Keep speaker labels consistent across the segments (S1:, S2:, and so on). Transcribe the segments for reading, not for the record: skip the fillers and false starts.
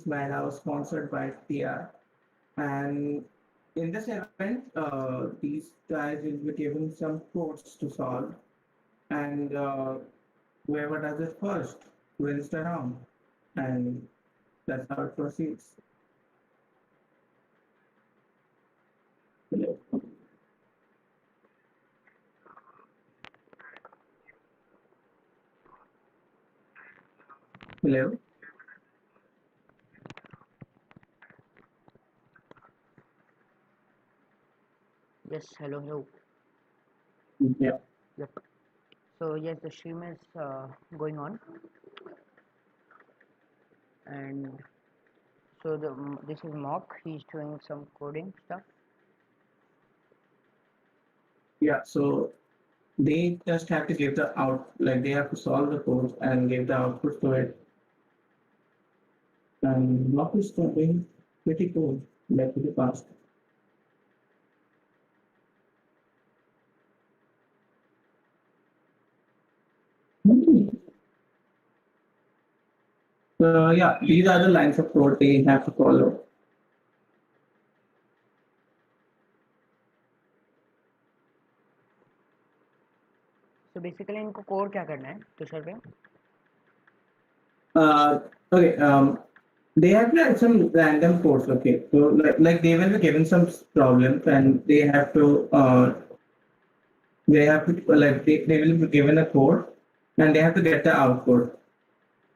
S1: series Madhouse sponsored by TR. And in this event, these guys will be given some codes to solve, and whoever does it first wins the round, and that's how it proceeds. Hello?
S2: Yes, hello, hello.
S1: Yeah.
S2: Yep. So yes, the stream is going on, and so this is Mock. He's doing some coding stuff.
S1: Yeah. So they just have to give the out, like they have to solve the code and give the output to it. And Mock is doing pretty cool, like pretty fast. So yeah, these are the lines of code they have to follow.
S2: So basically, इनको code क्या करना है तुषार भाई?
S1: Okay. They have like some random codes. Okay, so like they will be given some problems, and they have to like they will be given a code, and they have to get the output.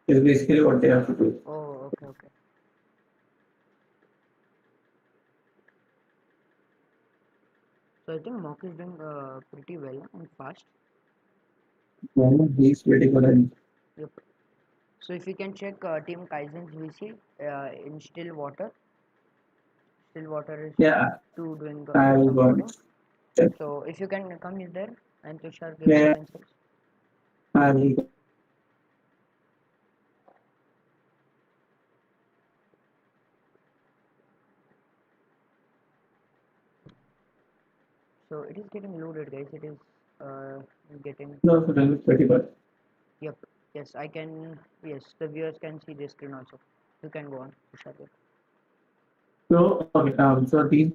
S1: Is basically what they have to do.
S2: Oh, okay, okay. So I think Mock is doing pretty well and fast.
S1: Yeah, he's pretty good at.
S2: Yep. So if you can check Team Kyzen's VC in Still water is
S1: Yeah,
S2: too doing
S1: I will
S2: some
S1: go and
S2: coding.
S1: check.
S2: So if you can come in there and Tushar give
S1: Yeah,
S2: some insights.
S1: I will.
S2: So it is getting loaded, guys. It is getting.
S1: No, so then it's pretty good.
S2: Yep. Yes, I can. Yes, the viewers can see the screen also. You can go on, Tushar.
S1: So okay, so these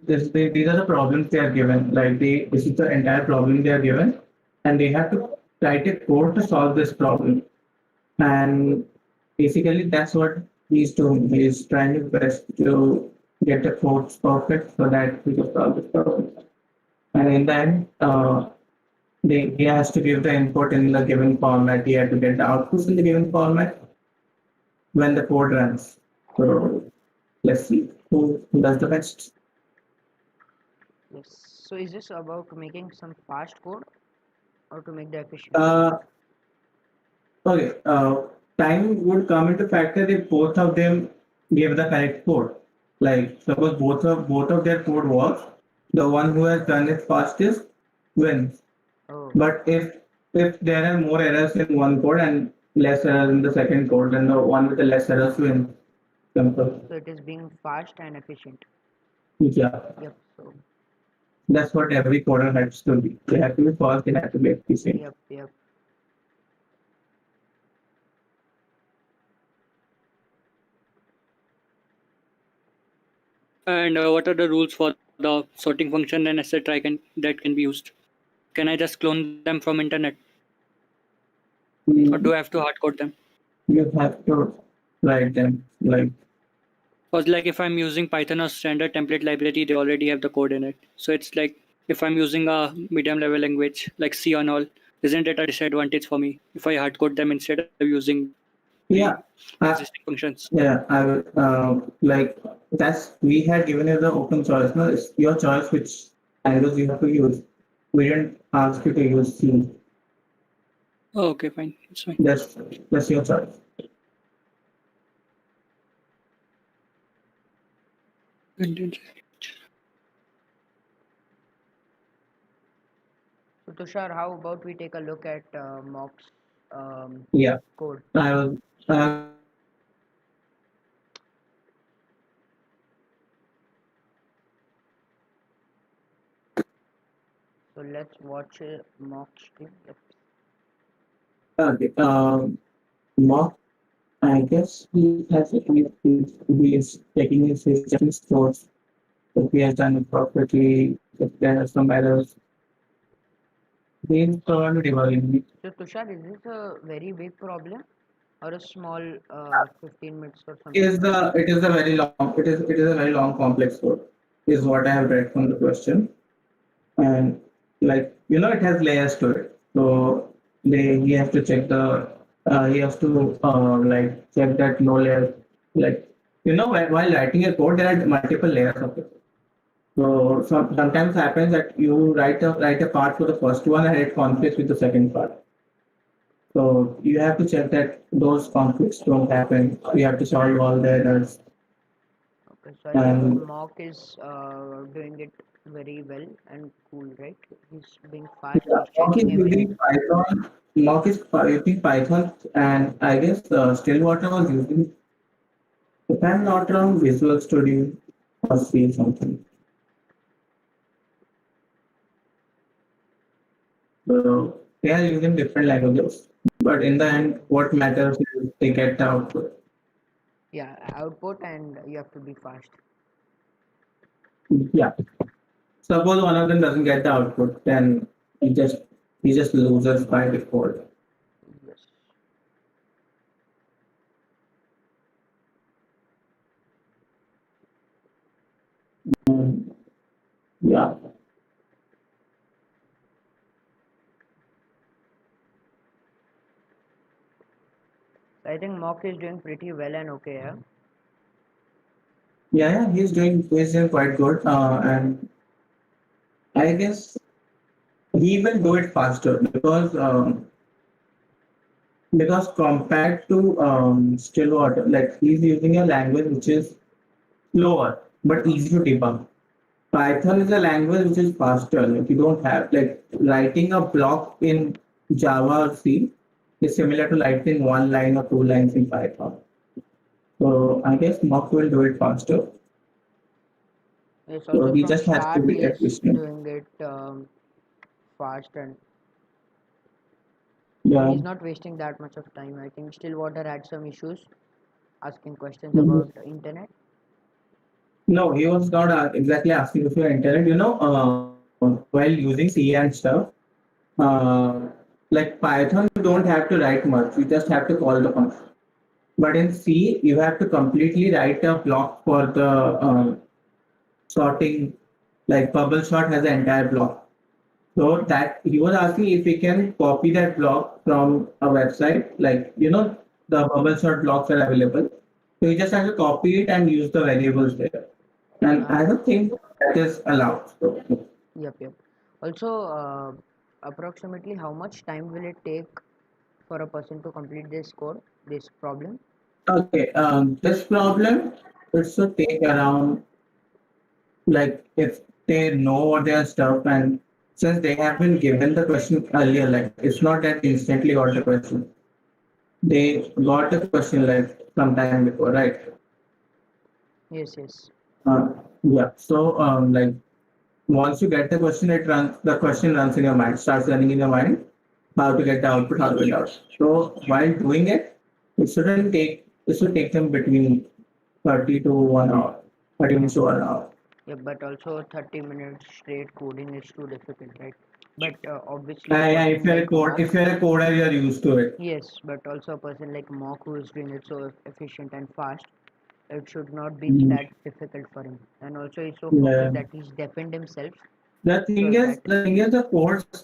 S1: are the problems they are given. Like this is the entire problem they are given, and they have to write a code to solve this problem. And basically, that's what he's doing. He's trying his best to get the codes perfect so that we can solve this problem. And in the end, he has to give the input in the given format. He had to get the outputs in the given format when the code runs. So let's see who does the best.
S2: Yes. So is this about making some fast code or to make the efficient?
S1: Uh, okay. Time would come into factor if both of them give the correct code. Like suppose both of their code works, the one who has done it fastest wins.
S2: Oh,
S1: But if there are more errors in one code and less errors in the second code, then the one with the less errors wins. Simple.
S2: so it is being fast and efficient.
S1: Yeah,
S2: Yep. So
S1: that's what every coder has to be. They have to be fast. They have to be efficient.
S2: yep, yep.
S3: And what are the rules for the sorting function and etc. That can be used? Can I just clone them from internet, or do I have to hard code them?
S1: You have to write them like
S3: Because like if I'm using Python or standard template library, they already have the code in it. So it's like if I'm using a medium level language like C and all, isn't it a disadvantage for me if I hard code them instead of using the
S1: yeah. I,
S3: existing functions?
S1: Yeah, I will. Like that's we had given you the open choice. No, it's your choice which language you have to use. We didn't ask you to use C.
S3: Oh, okay, fine. It's fine.
S1: That's your choice.
S2: So Tushar, how about we take a look at Mock's
S1: Yeah,
S2: code?
S1: I will.
S2: So let's watch Mock stream. Yep.
S1: Okay. Mock. I guess he is taking his suggestions towards if he has done it properly, if there are some errors, he's probably debugging.
S2: So Tushar, is this a very big problem or a small 15 minutes or something?
S1: It is a very long it is a very long complex code, is what I have read from the question. And like it has layers to it. So he has to check the he has to like check that no layer like while writing a code there are multiple layers of it. So sometimes happens that you write a part for the first one and it conflicts with the second part. So you have to check that those conflicts don't happen. You have to solve all the errors.
S2: Okay, so I think
S1: And
S2: Mock is doing it very well and cool, right? He's being fast,
S1: yeah,
S2: he's checking everything.
S1: Mock is using Python, and I guess Stillwater was using, if I'm not wrong, Visual Studio or C something. So they are using different languages, but in the end, what matters is they get the output.
S2: Yeah, output and you have to be fast.
S1: Yeah. Suppose one of them doesn't get the output, then he just he just loses by default.
S2: Yes.
S1: Mm, yeah.
S2: I think Mock is doing pretty well and okay, yeah.
S1: Yeah, he's doing quite good. And I guess he will do it faster because compared to Stillwater, like he's using a language which is slower but easy to debug. Python is a language which is faster. Like you don't have like writing a block in Java or C is similar to writing one line or two lines in Python. So I guess Mock will do it faster.
S2: Yes,
S1: So
S2: also
S1: he
S2: from
S1: just has to
S2: start
S1: be
S2: he's
S1: efficient.
S2: doing it fast and
S1: Yeah.
S2: he's not wasting that much of time. I think Stillwater had some issues asking questions
S1: Mhm.
S2: about the internet.
S1: No, he was not exactly asking if you're internet. While using C and stuff, uh, like Python, you don't have to write much. You just have to call the function. But in C, you have to completely write a block for the sorting. Like bubble sort has an entire block. So that he was asking if we can copy that block from a website, like the bubble sort blocks are available. So you just have to copy it and use the variables there. And I
S2: Uh,
S1: don't think that is allowed. So,
S2: yep, yep. Also, approximately how much time will it take for a person to complete this code, this problem?
S1: okay, this problem it should take around like if they know what their stuff and since they have been given the question earlier, like it's not that they instantly got the question. They got the question like sometime before, right?
S2: Yes, yes.
S1: Yeah. So like once you get the question, the question runs in your mind, starts running in your mind, how to get the output, how to get out. So while doing it, it should take them between 30 to 1 hour, 30 minutes to 1 hour.
S2: Yeah, but also 30 minutes straight coding is too difficult, right? But obviously a
S1: Yeah,
S2: person like
S1: if
S2: Mock,
S1: you're a coder, you're used to it.
S2: yes, but also a person like Mock who is doing it so efficient and fast, it should not be
S1: Mhm.
S2: that difficult for him. And also he's so
S1: Yeah.
S2: focused that he's deafened himself
S1: The
S2: so
S1: thing is,
S2: that,
S1: the thing is,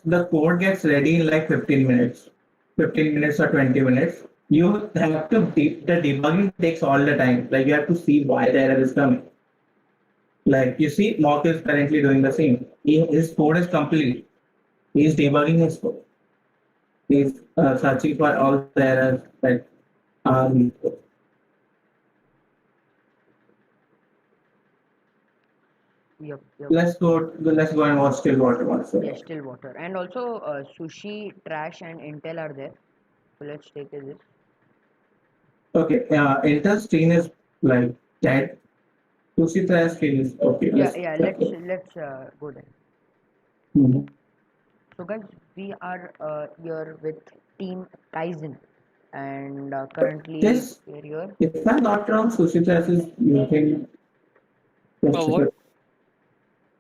S1: the code gets ready in like 15 minutes, 15 minutes or 20 minutes. You have to the debugging takes all the time. Like you have to see why the error is coming. Like you see, Mock is currently doing the same. His code is complete. He's debugging his code. He's searching for all the errors that are in his code.
S2: yep, yep.
S1: Let's go and watch Stillwater once.
S2: Yes, still water. And also Sushi, Trash and Intel are there. So let's take this.
S1: Okay, Intel screen is like dead. To see the screen is okay.
S2: Yeah,
S1: Let's
S2: yeah,
S1: check it.
S2: let's go there.
S1: Mhm.
S2: So guys, we are here with Team Kyzen, and currently
S1: Yes,
S2: we're here.
S1: if I'm not wrong, Sushi Class is using just
S3: Oh, what?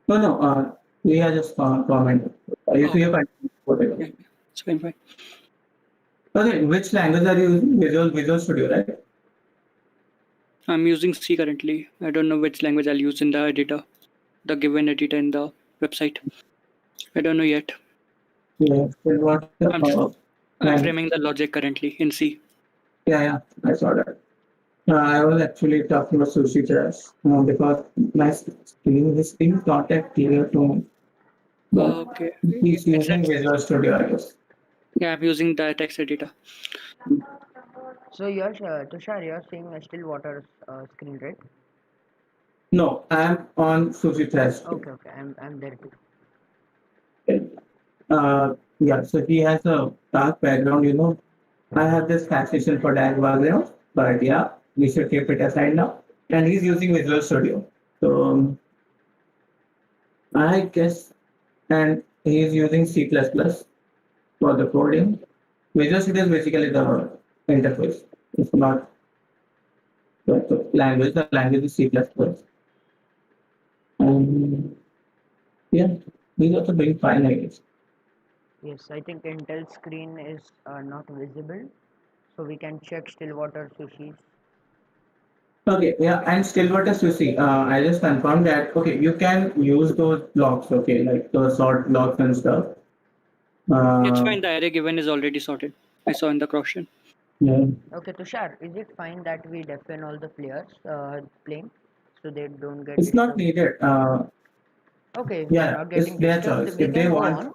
S1: no, no, we are just comment. If
S3: Oh,
S1: you have whatever.
S3: yeah, it's fine, fine.
S1: Okay, which language are you using? Visual Studio, right?
S3: I'm using C currently. I don't know which language I'll use in the editor, the given editor in the website. I don't know yet.
S1: Yeah. Then what
S3: I'm I'm
S1: language?
S3: framing the logic currently in C.
S1: Yeah, yeah, I saw that. I was actually talking about Sushi Class because my screen is not that clear to me, but
S3: Okay.
S1: he's
S3: It's
S1: using Visual Studio, I guess.
S3: yeah, I'm using the text editor.
S2: So you're Tushar, you're seeing a still water screen, right?
S1: No, I'm on Sushi Class.
S2: Okay, I'm there too.
S1: Yeah, so he has a dark background, you know. I have this taxation for dark background, but yeah, we should keep it aside now. And he's using Visual Studio. So I guess, and he's using C++ for the coding. Visual Studio is basically the interface. It's not the language. The language is C++. And yeah, he's also doing fine, I guess.
S2: Yes, I think Intel screen is not visible, so we can check Stillwater Sushi's.
S1: Okay, yeah, and still what is you see? I just confirmed that. Okay, you can use those blocks. Okay, like those sort blocks and stuff.
S3: It's
S1: Uh,
S3: fine. The array given is already sorted. I saw in the question.
S1: yeah.
S2: Okay, Tushar, is it fine that we deafen all the players playing so they don't get
S1: It's not
S2: disturbed?
S1: needed.
S2: Okay, if they're
S1: Yeah,
S2: not
S1: it's
S2: getting
S1: their
S2: disturbed,
S1: choice.
S2: we
S1: If they
S2: can go
S1: want,
S2: on.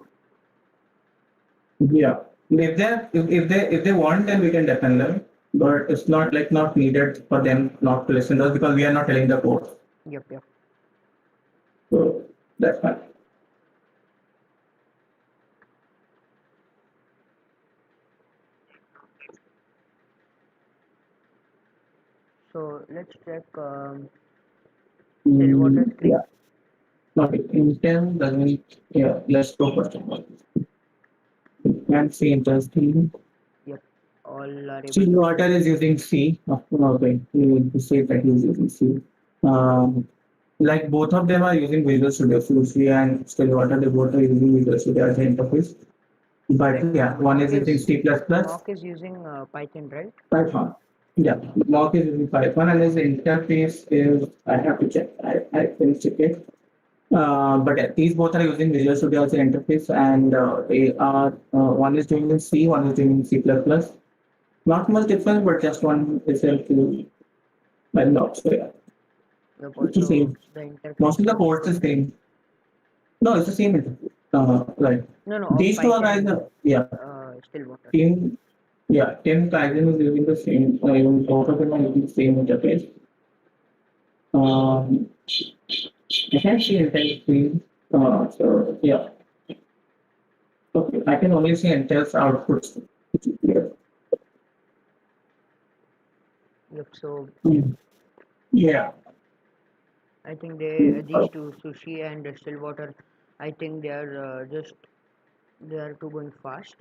S1: yeah. If they want, then we can defend them. But it's not like not needed for them not to listen to us because we are not telling the code.
S2: Yep.
S1: So that's fine.
S2: So let's check Stillwater screen.
S1: Yeah. Okay. Intel doesn't. Yeah. Let's go first of all. You can see interesting.
S2: Yep, all are able to see.
S1: Stillwater is using C. Okay, you need to say that he's using C. Um, like both of them are using Visual Studio. Sushi and Stillwater, they both are using Visual Studio as an interface. But
S2: Correct.
S1: yeah, one is using C++,
S2: Mock is using Python, right?
S1: Python. Yeah, Mock is using Python, and his interface is, I have to check. I can check it. But yeah, these both are using Visual Studio as an interface, and they are one is doing in C, one is doing in C++. Not much difference, but just one is to by lot. So yeah,
S2: Yep,
S1: it's the
S2: also
S1: same.
S2: the interface
S1: Most of the
S2: is
S1: codes is same. No, it's the same. Like
S2: no
S1: these two are
S2: Python
S1: either yeah.
S2: Stillwater.
S1: Team yeah, Tim Kyzen is using the same. Even both of them are using the same interface. Um, I can't see Intel screen. So yeah, okay. I can only see Intel's outputs. Yeah.
S2: Yep, so
S1: Hmm. Yeah.
S2: I think they these two Sushi and Stillwater, I think they are they are too going fast.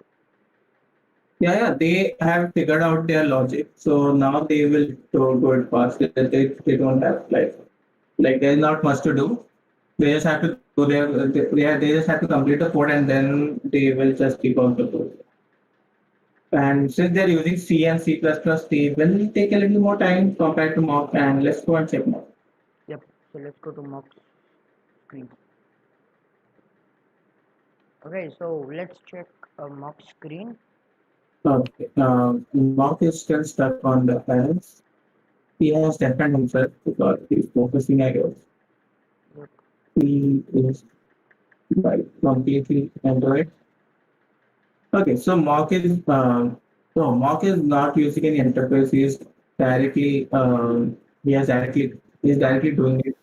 S1: Yeah, yeah, they have figured out their logic. So now they will go it fast. They don't have like there's not much to do. They just have to do they just have to complete the code and then they will just keep on the code. And since they're using C and C++, they will take a little more time compared to mock. And let's go and check mock.
S2: Yep. So let's go to mock screen. Okay, so let's check a mock screen.
S1: Okay. Mock is still stuck on the files. He has defined himself because he's focusing, I guess.
S2: Yep.
S1: He is like completely Android. Okay, so mock is not using any interface. Directly he has directly he's directly doing it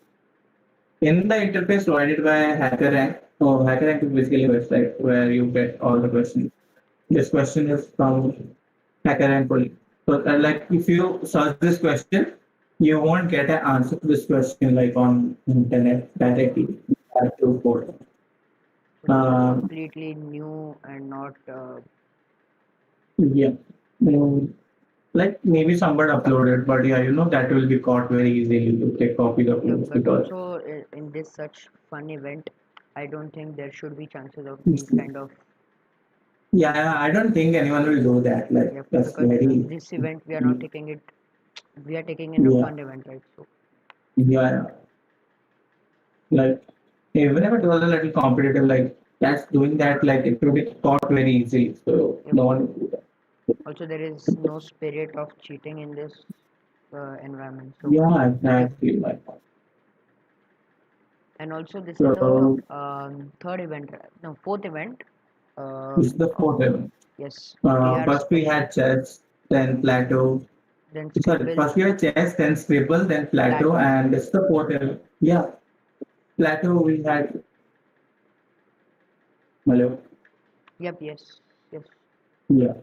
S1: in the interface provided by HackerRank. So HackerRank is basically a website where you get all the questions. This question is from HackerRank only. So like if you search this question, you won't get an answer to this question like on internet directly. You have to code.
S2: So this is
S1: Um,
S2: completely new and not
S1: yeah. Mm, like maybe somebody uploaded, but yeah, that will be caught very easily to take copies of
S2: Yeah,
S1: notes
S2: but
S1: because
S2: also in this such fun event, I don't think there should be chances of these kind of,
S1: yeah, I don't think anyone will do that. Like
S2: yeah,
S1: that's
S2: because
S1: very
S2: this event we are not taking it, we are taking in a
S1: yeah,
S2: fun event, right? So
S1: yeah. Like even if it was a little competitive, like that's doing that, like it will be caught very easily. So
S2: yep.
S1: no one will do that.
S2: Also there is no spirit of cheating in this environment. So
S1: Yeah,
S2: yep.
S1: exactly. Like
S2: And also this is the
S1: so,
S2: third event, no, fourth event.
S1: this is the
S2: Uh,
S1: fourth one.
S2: yes, they are
S1: First we had chess, then Plateau.
S2: then
S1: Sorry,
S2: Scribble,
S1: first we had chess, then Scribble, then Plateau,
S2: Plateau.
S1: and this is the fourth one. Yeah, Plateau we had. Hello.
S2: Yep, yes, yes.
S1: Yeah.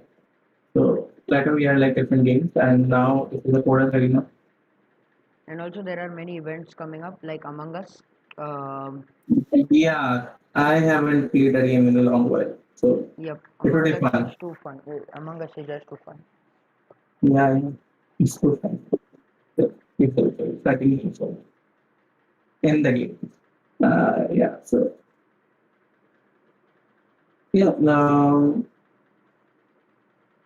S1: So Plateau we had like different games, and now this is the fourth arena.
S2: And also there are many events coming up like Among Us. Um,
S1: Yeah, I haven't played a game in a long while, so
S2: yep,
S1: it would
S2: Among
S1: be
S2: Us is
S1: fun.
S2: too fun. Among Us is just too fun.
S1: Yeah, it's so fun. The people starting people in the game. Yeah, so yeah, now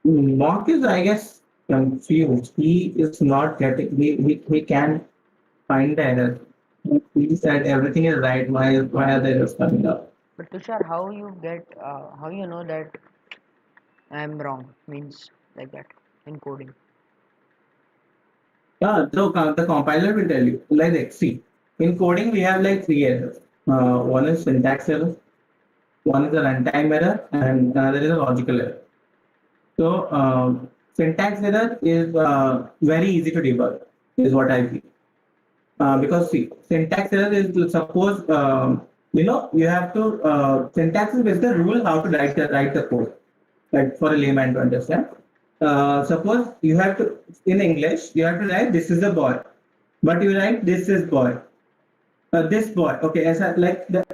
S1: Mark is, I guess, confused. He is not getting. He can find the error. He said everything is right. Why are the errors coming up?
S2: But Tushar, how you know that I am wrong? Means like that in coding.
S1: Yeah, so the compiler will tell you. Like, see, in coding we have like three errors. One is syntax error, one is a runtime error, and another is a logical error. So syntax error is very easy to debug, is what I feel. Because see, syntax error is suppose you have to syntax is the rule how to write the code, like for a layman to understand. Suppose you have to in English you have to write this is a boy, but you write this is boy. This boy, okay,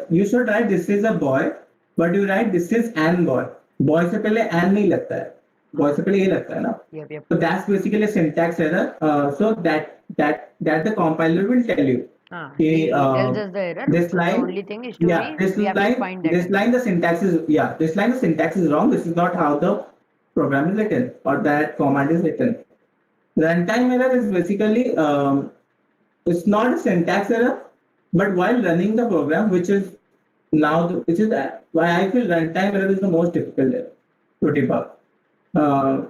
S1: you should write this is a boy, but you write this is an boy. Boy से पहले an नहीं लगता है, boy से पहले ये लगता है ना.
S2: Yep, yep.
S1: So that's basically a syntax error. So that the compiler will tell you.
S2: He tells us the error.
S1: This
S2: The
S1: line,
S2: only thing is to
S1: yeah,
S2: be we have to find that
S1: this
S2: error.
S1: line the syntax is yeah, this line the syntax is wrong. This is not how the program is written or that command is written. Runtime error is basically it's not a syntax error, but while running the program, which is which is why I feel runtime error is the most difficult error to debug. Uh,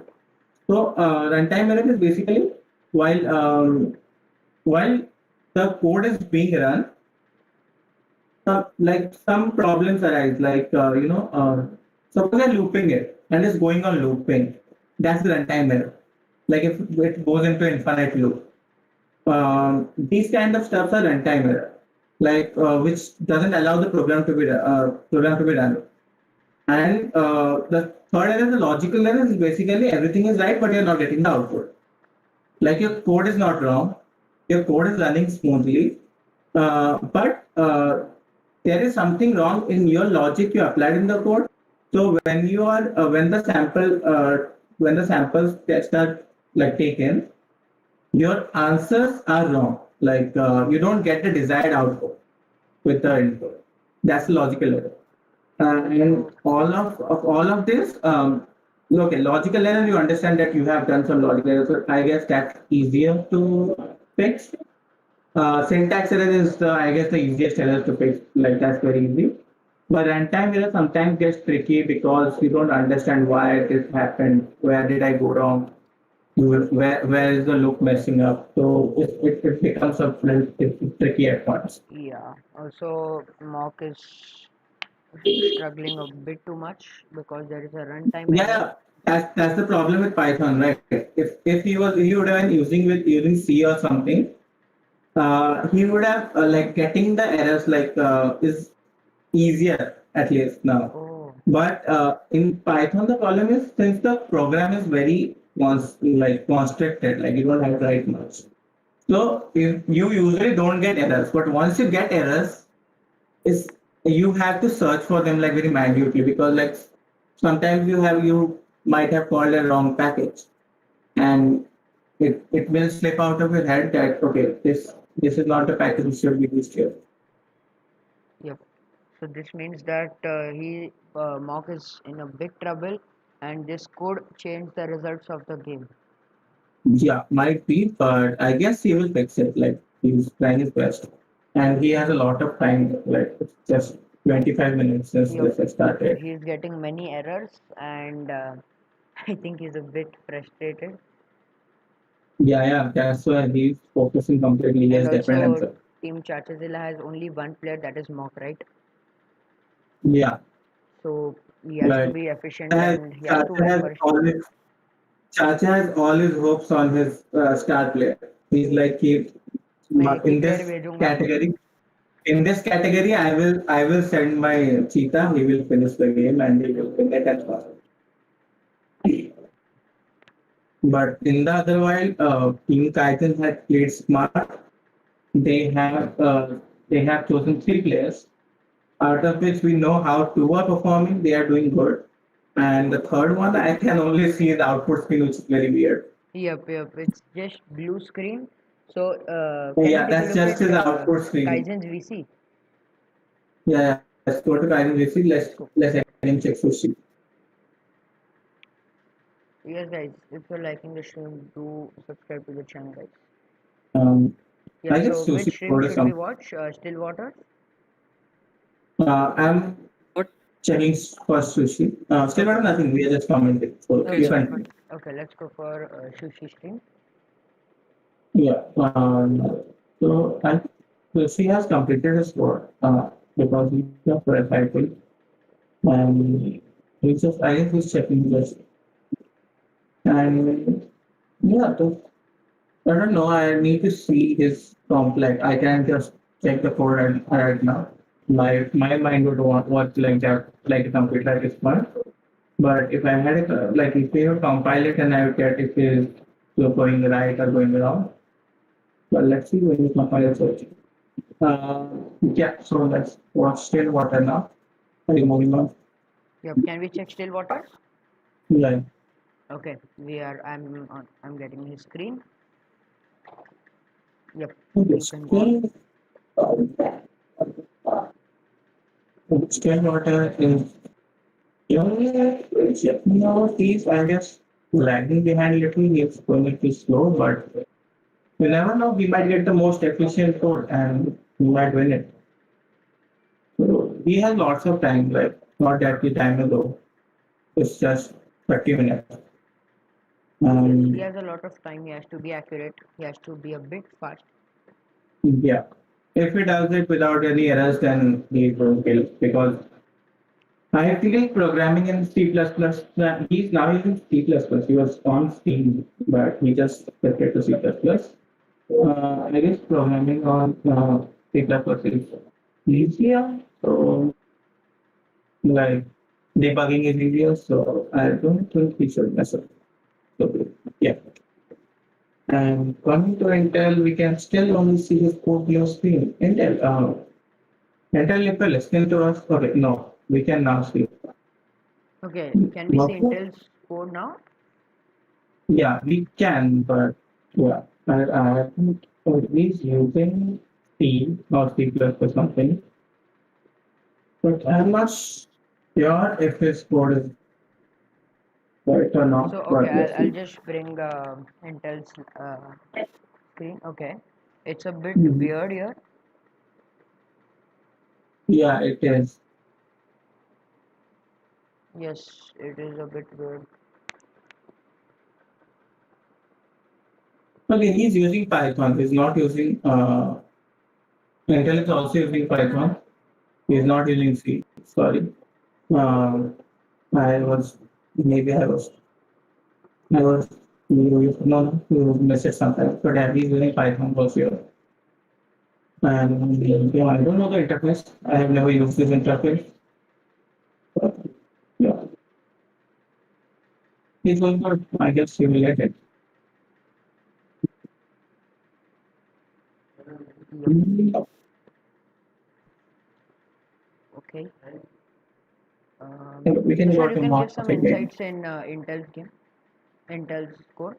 S1: runtime error is basically while the code is being run, like some problems arise, like suppose I'm looping it and it's going on looping. That's the runtime error. Like if it goes into infinite loop. These kind of stuff are runtime error, like which doesn't allow the program to be run. And the third error, the logical error, is basically everything is right, but you're not getting the output. Like your code is not wrong, your code is running smoothly, but there is something wrong in your logic you applied in the code. So when you are when the samples tests are like taken, your answers are wrong. Like you don't get the desired output with the input. That's the logical error. And
S2: So
S1: all of this, okay, logical error. You understand that you have done some logical error. So I guess that's easier to fix. Syntax error is I guess the easiest error to fix. Like that's very easy. But runtime error sometimes gets tricky because you don't understand why it happened. Where did I go wrong? Where is the loop messing up? So it becomes a little tricky at once.
S2: yeah. Also mock is struggling a bit too much because there is a runtime error.
S1: Yeah, that's the problem with Python, right? If he would have been using C or something, he would have like getting the errors like is easier at least now.
S2: Oh,
S1: But in Python, the problem is since the program is very constricted, like you don't have to write much. So if you usually don't get errors, but once you get errors, is you have to search for them like very minutely because like sometimes you might have called a wrong package. and it will slip out of your head that okay, this is not the package which should be used here.
S2: Yep. So this means that he Mock is in a big trouble, and this could change the results of the game.
S1: Yeah, might be, but I guess he will fix it. Like he's trying his best, and he has a lot of time. Like it's just 25 minutes since
S2: Yep.
S1: this has started.
S2: He's getting many errors, and I think he's a bit frustrated.
S1: Yeah, that's why he's focusing completely. He
S2: And
S1: has different
S2: also,
S1: himself.
S2: Team Chachazilla has only one player, that is Mock, right?
S1: Yeah,
S2: So he has to
S1: like
S2: be efficient
S1: has,
S2: and he has to
S1: Chacha
S2: wait
S1: has
S2: for his turn.
S1: always Chacha has all his hopes on his star player. He's like he
S2: मैं एक ही
S1: in
S2: player
S1: this
S2: भेजूंगा.
S1: category. In this category, I will send my cheetah. He will finish the game and he will win it as well. But in the other while, Team Kyzen had played smart. They have uh, they have chosen three players, out of which we know how two are performing. They are doing good, and the third one I can only see the output screen, which is very weird.
S2: Yep. It's just blue screen. So can we
S1: Yeah,
S2: take a
S1: that's
S2: look
S1: just
S2: at
S1: his output screen.
S2: Kaizen's VC?
S1: Yeah, let's go to Kyzen.
S2: Let's go.
S1: Let's again check sushi.
S2: Yes, guys. If you're liking the stream, do subscribe to the channel, guys.
S1: Um,
S2: Yeah.
S1: I
S2: So
S1: guess
S2: which
S1: sushi
S2: stream
S1: scored
S2: should we
S1: some.
S2: watch? Stillwater.
S1: I'm
S3: What?
S1: checking for sushi. Still
S2: Okay.
S1: got nothing. We are just commenting. So
S3: Okay,
S1: you
S2: Okay.
S3: sure.
S1: can.
S2: Okay. Let's go for sushi stream.
S1: Yeah. So I sushi has completed his score because he's a fighting and he's just I guess he's checking this and yeah. So, I don't know. I need to see his comp. Like I can just check the code right now. My mind would want like that, like a computer like this one. But if I had it, like if we would compile it and I would get if it's going right or going wrong. But let's see when you compile it. So, yeah, so let's watch still water now. Are you moving on?
S2: Yep. Can we check Stillwater?
S1: Yeah.
S2: Okay. We are. I'm getting his screen. Yep.
S1: Okay,
S2: You can go on.
S1: Still water is checking out these, I guess, lagging behind a little. It's going to be slow, but you never know. We might get the most efficient code and we might win it. So we have lots of time, like not that much time ago. It's just 30 minutes.
S2: Yes. He
S1: Um,
S2: has a lot of time. He has to be accurate. He has to be a bit fast.
S1: yeah. If he does it without any errors, then he will kill because I feel programming in C++. He's now using C++. He was on Steam, but he just shifted to C++. I guess programming on C++ is easier. So, like, debugging is easier. So, I don't think we should mess up. So, yeah. And coming to Intel, we can still only see his code below screen. Intel, if you listen to us, okay, no, we can now see.
S2: Okay. Can we see
S1: What?
S2: Intel's code now?
S1: Yeah, we can, but yeah, I think he's using C or C plus or something. But I'm not sure if his code is right or
S2: So
S1: not.
S2: okay,
S1: But let's
S2: I'll
S1: see.
S2: just bring Intel's screen. Okay, it's a bit
S1: Mhm.
S2: weird here.
S1: Yeah, it is.
S2: Yes, it is a bit weird.
S1: Okay, he's using Python. He's not using Intel is also using Python. He's not using C. Sorry. Um, I was maybe I was no, you missed it sometimes. But yeah, he's using Python for sure. And yeah, I don't know the interface. I have never used this interface. But yeah, it's going to, I guess, simulate it.
S2: Yep. Okay.
S1: We can
S2: Tushar,
S1: go
S2: you
S1: to
S2: can give
S1: March
S2: some
S1: again.
S2: insights in Intel's game, Intel's code.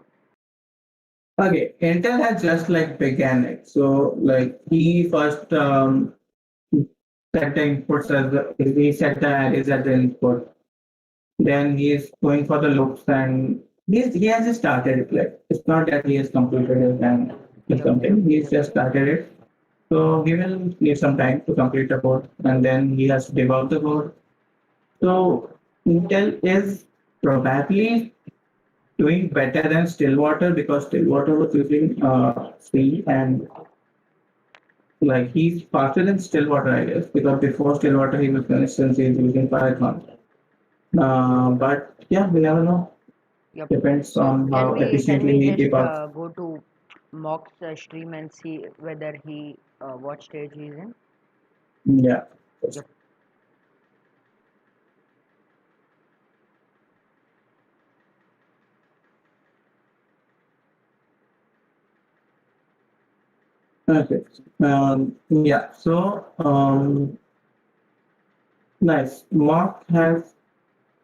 S1: Okay, Intel has just like began it. So like he first set the inputs as he set the arrays as the input. Then he is going for the loops and he has just started it. Like it's not that he has completed it and it's
S2: Yep, yep,
S1: something. He's
S2: yep.
S1: just started it. So he will need some time to complete the code and then he has to debug the code. So Intel is probably doing better than Stillwater because Stillwater was using C and like he's faster than Stillwater, I guess, because before Stillwater he was finished since he's using Python. But yeah, we never know.
S2: Yep.
S1: Depends
S2: So
S1: on how
S2: can
S1: efficiently
S2: we
S1: he
S2: just
S1: debugs.
S2: go to Mock's stream and see whether he what stage he's in?
S1: Yeah.
S2: Yep.
S1: Okay. Yeah. So nice. Mark has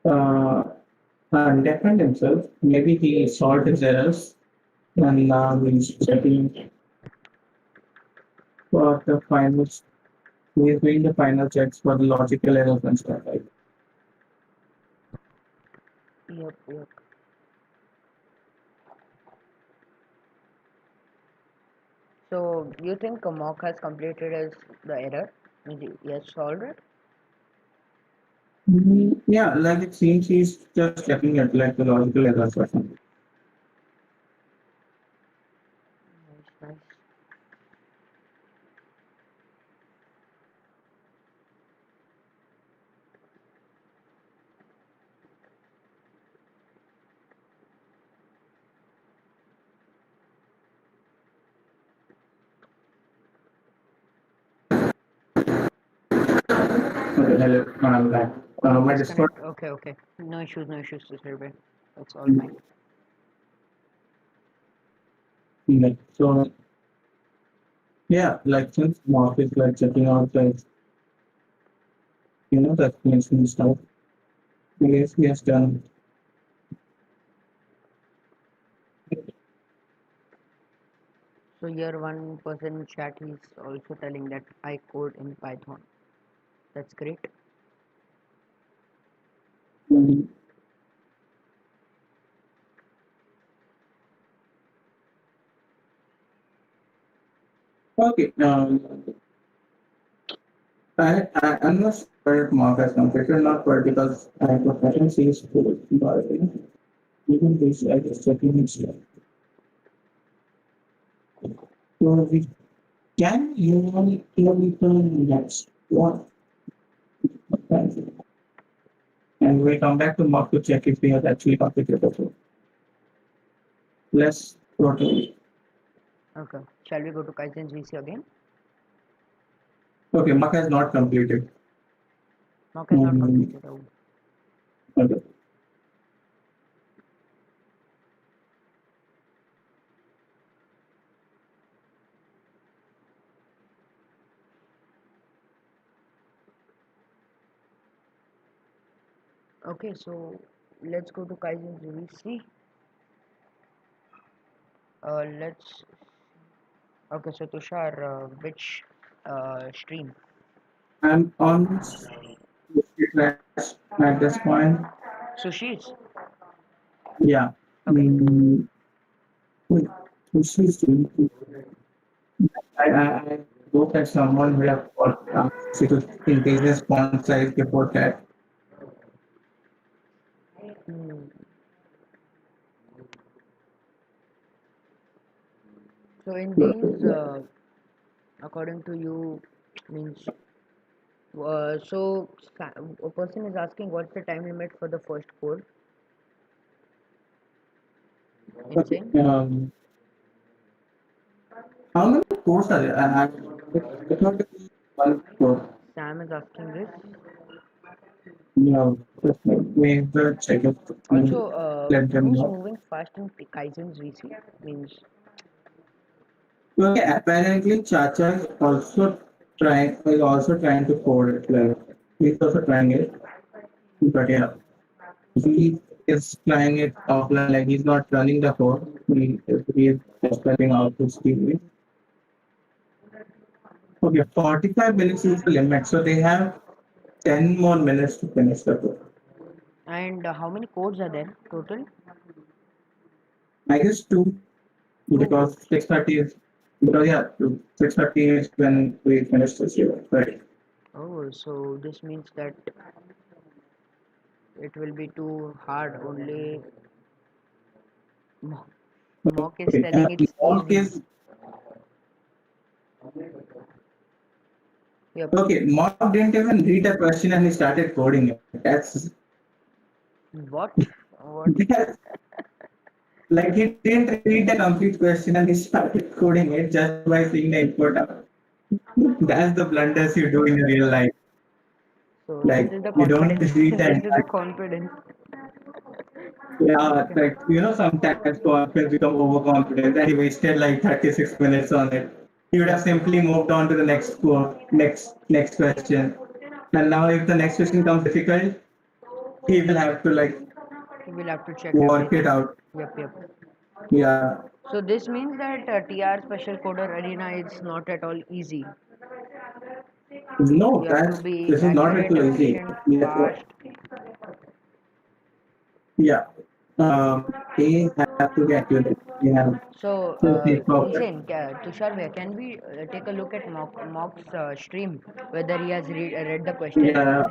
S1: defined himself. Maybe he solved his errors and now he's checking for the final. He's doing the final checks for the logical errors and stuff like.
S2: Yep, yep. So you think Mock has completed his the error? He has solved it?
S1: Yeah, like it seems he's just checking it like the logical errors or something.
S2: Nice, nice.
S1: Okay, hello, I'm back. My Discord.
S2: Disconnect. Okay, okay. No issues to celebrate. That's all fine.
S1: So yeah, like since Mark is like checking out like the explanation stuff, he has done.
S2: So here one person in chat is also telling that I code in Python. That's great.
S1: Mhm. Okay, I'm not sure if Mark has completed or not, but because I haven't seen his code, but even this I just checking his stuff. So we can you can next one, and we come back to Mark to check if he has actually completed the code. Let's go to.
S2: Okay. Shall we go to Kyzen GC again?
S1: Okay, Mark has not completed.
S2: Mock has not
S1: Um,
S2: completed. Oh.
S1: okay.
S2: Okay, so let's go to Kaizen GVC. Let's. Okay, so Tushar, which stream?
S1: I'm on tracks at this point.
S2: Sushi's.
S1: Yeah.
S2: Okay.
S1: Mm, wait, this is I look at someone who have got to increase his font size before that.
S2: Hmm. So in these, according to you, means a person is asking what's the time limit for the first code?
S1: Okay.
S2: Insane.
S1: How many courses are there? It's not just one course.
S2: Sam is asking this.
S1: Just we will check it and
S2: Also,
S1: let them
S2: who's
S1: know.
S2: moving fast in Kaizen's VC? Means
S1: Okay, apparently Chacha is also trying to code it. Like he's also trying it, but yeah, he is trying it offline, like he's not running the code. He is just typing out his TV. Okay, 45 minutes is the limit. So they have 10 more minutes to finish the code.
S2: And how many codes are there total?
S1: I guess two,
S2: Two.
S1: because 6:30 is, because yeah, 6:30 is when we finish this year, right?
S2: Oh, so this means that it will be too hard. Only Mo- Mock is
S1: Okay,
S2: telling it's
S1: mock
S2: easy.
S1: is,
S2: Yep.
S1: okay, Mock didn't even read the question and he started coding it.
S2: What? What?
S1: That's like he didn't read the complete question and he started coding it just by seeing the input out. That's the blunders you do in real life.
S2: So this
S1: Like
S2: is the
S1: you don't
S2: confidence.
S1: read the
S2: This is the
S1: entire,
S2: confidence.
S1: yeah,
S2: Okay.
S1: like sometimes confidence become overconfident and he wasted like 36 minutes on it. He would have
S2: Yep.
S1: simply moved on to the next score, next question. And now if the next question comes difficult, he will have to like
S2: You will have to check
S1: work it
S2: everything.
S1: out.
S2: Yep. Yep.
S1: Yeah.
S2: So this means that TR Special Coder Arena is not at all easy.
S1: No,
S2: You have to
S1: that's
S2: be
S1: this is not at
S2: accurate,
S1: all easy.
S2: efficient,
S1: Yes,
S2: fast.
S1: yeah. They have to get you. You have
S2: So,
S1: to be perfect.
S2: Hussein, Tushar, bhai, can we take a look at Mock's stream, whether he has read the question?
S1: Yeah.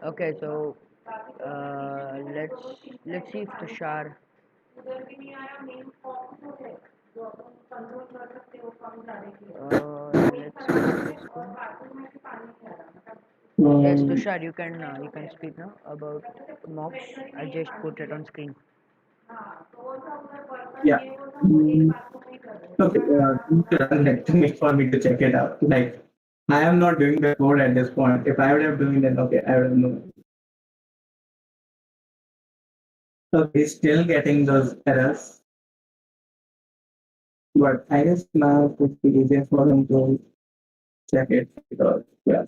S2: Okay, so let's see if Tushar. Let's go. Let's go. Yes,
S1: Um,
S2: Tushar, you can speak now about mocks. I just put it on screen.
S1: yeah. Mm, okay. You can run it to me for me to check it out. Like I am not doing the code at this point. If I would have doing it, okay, I would have known. So he's still getting those errors, but I guess now it would be easier for him to check it because yeah.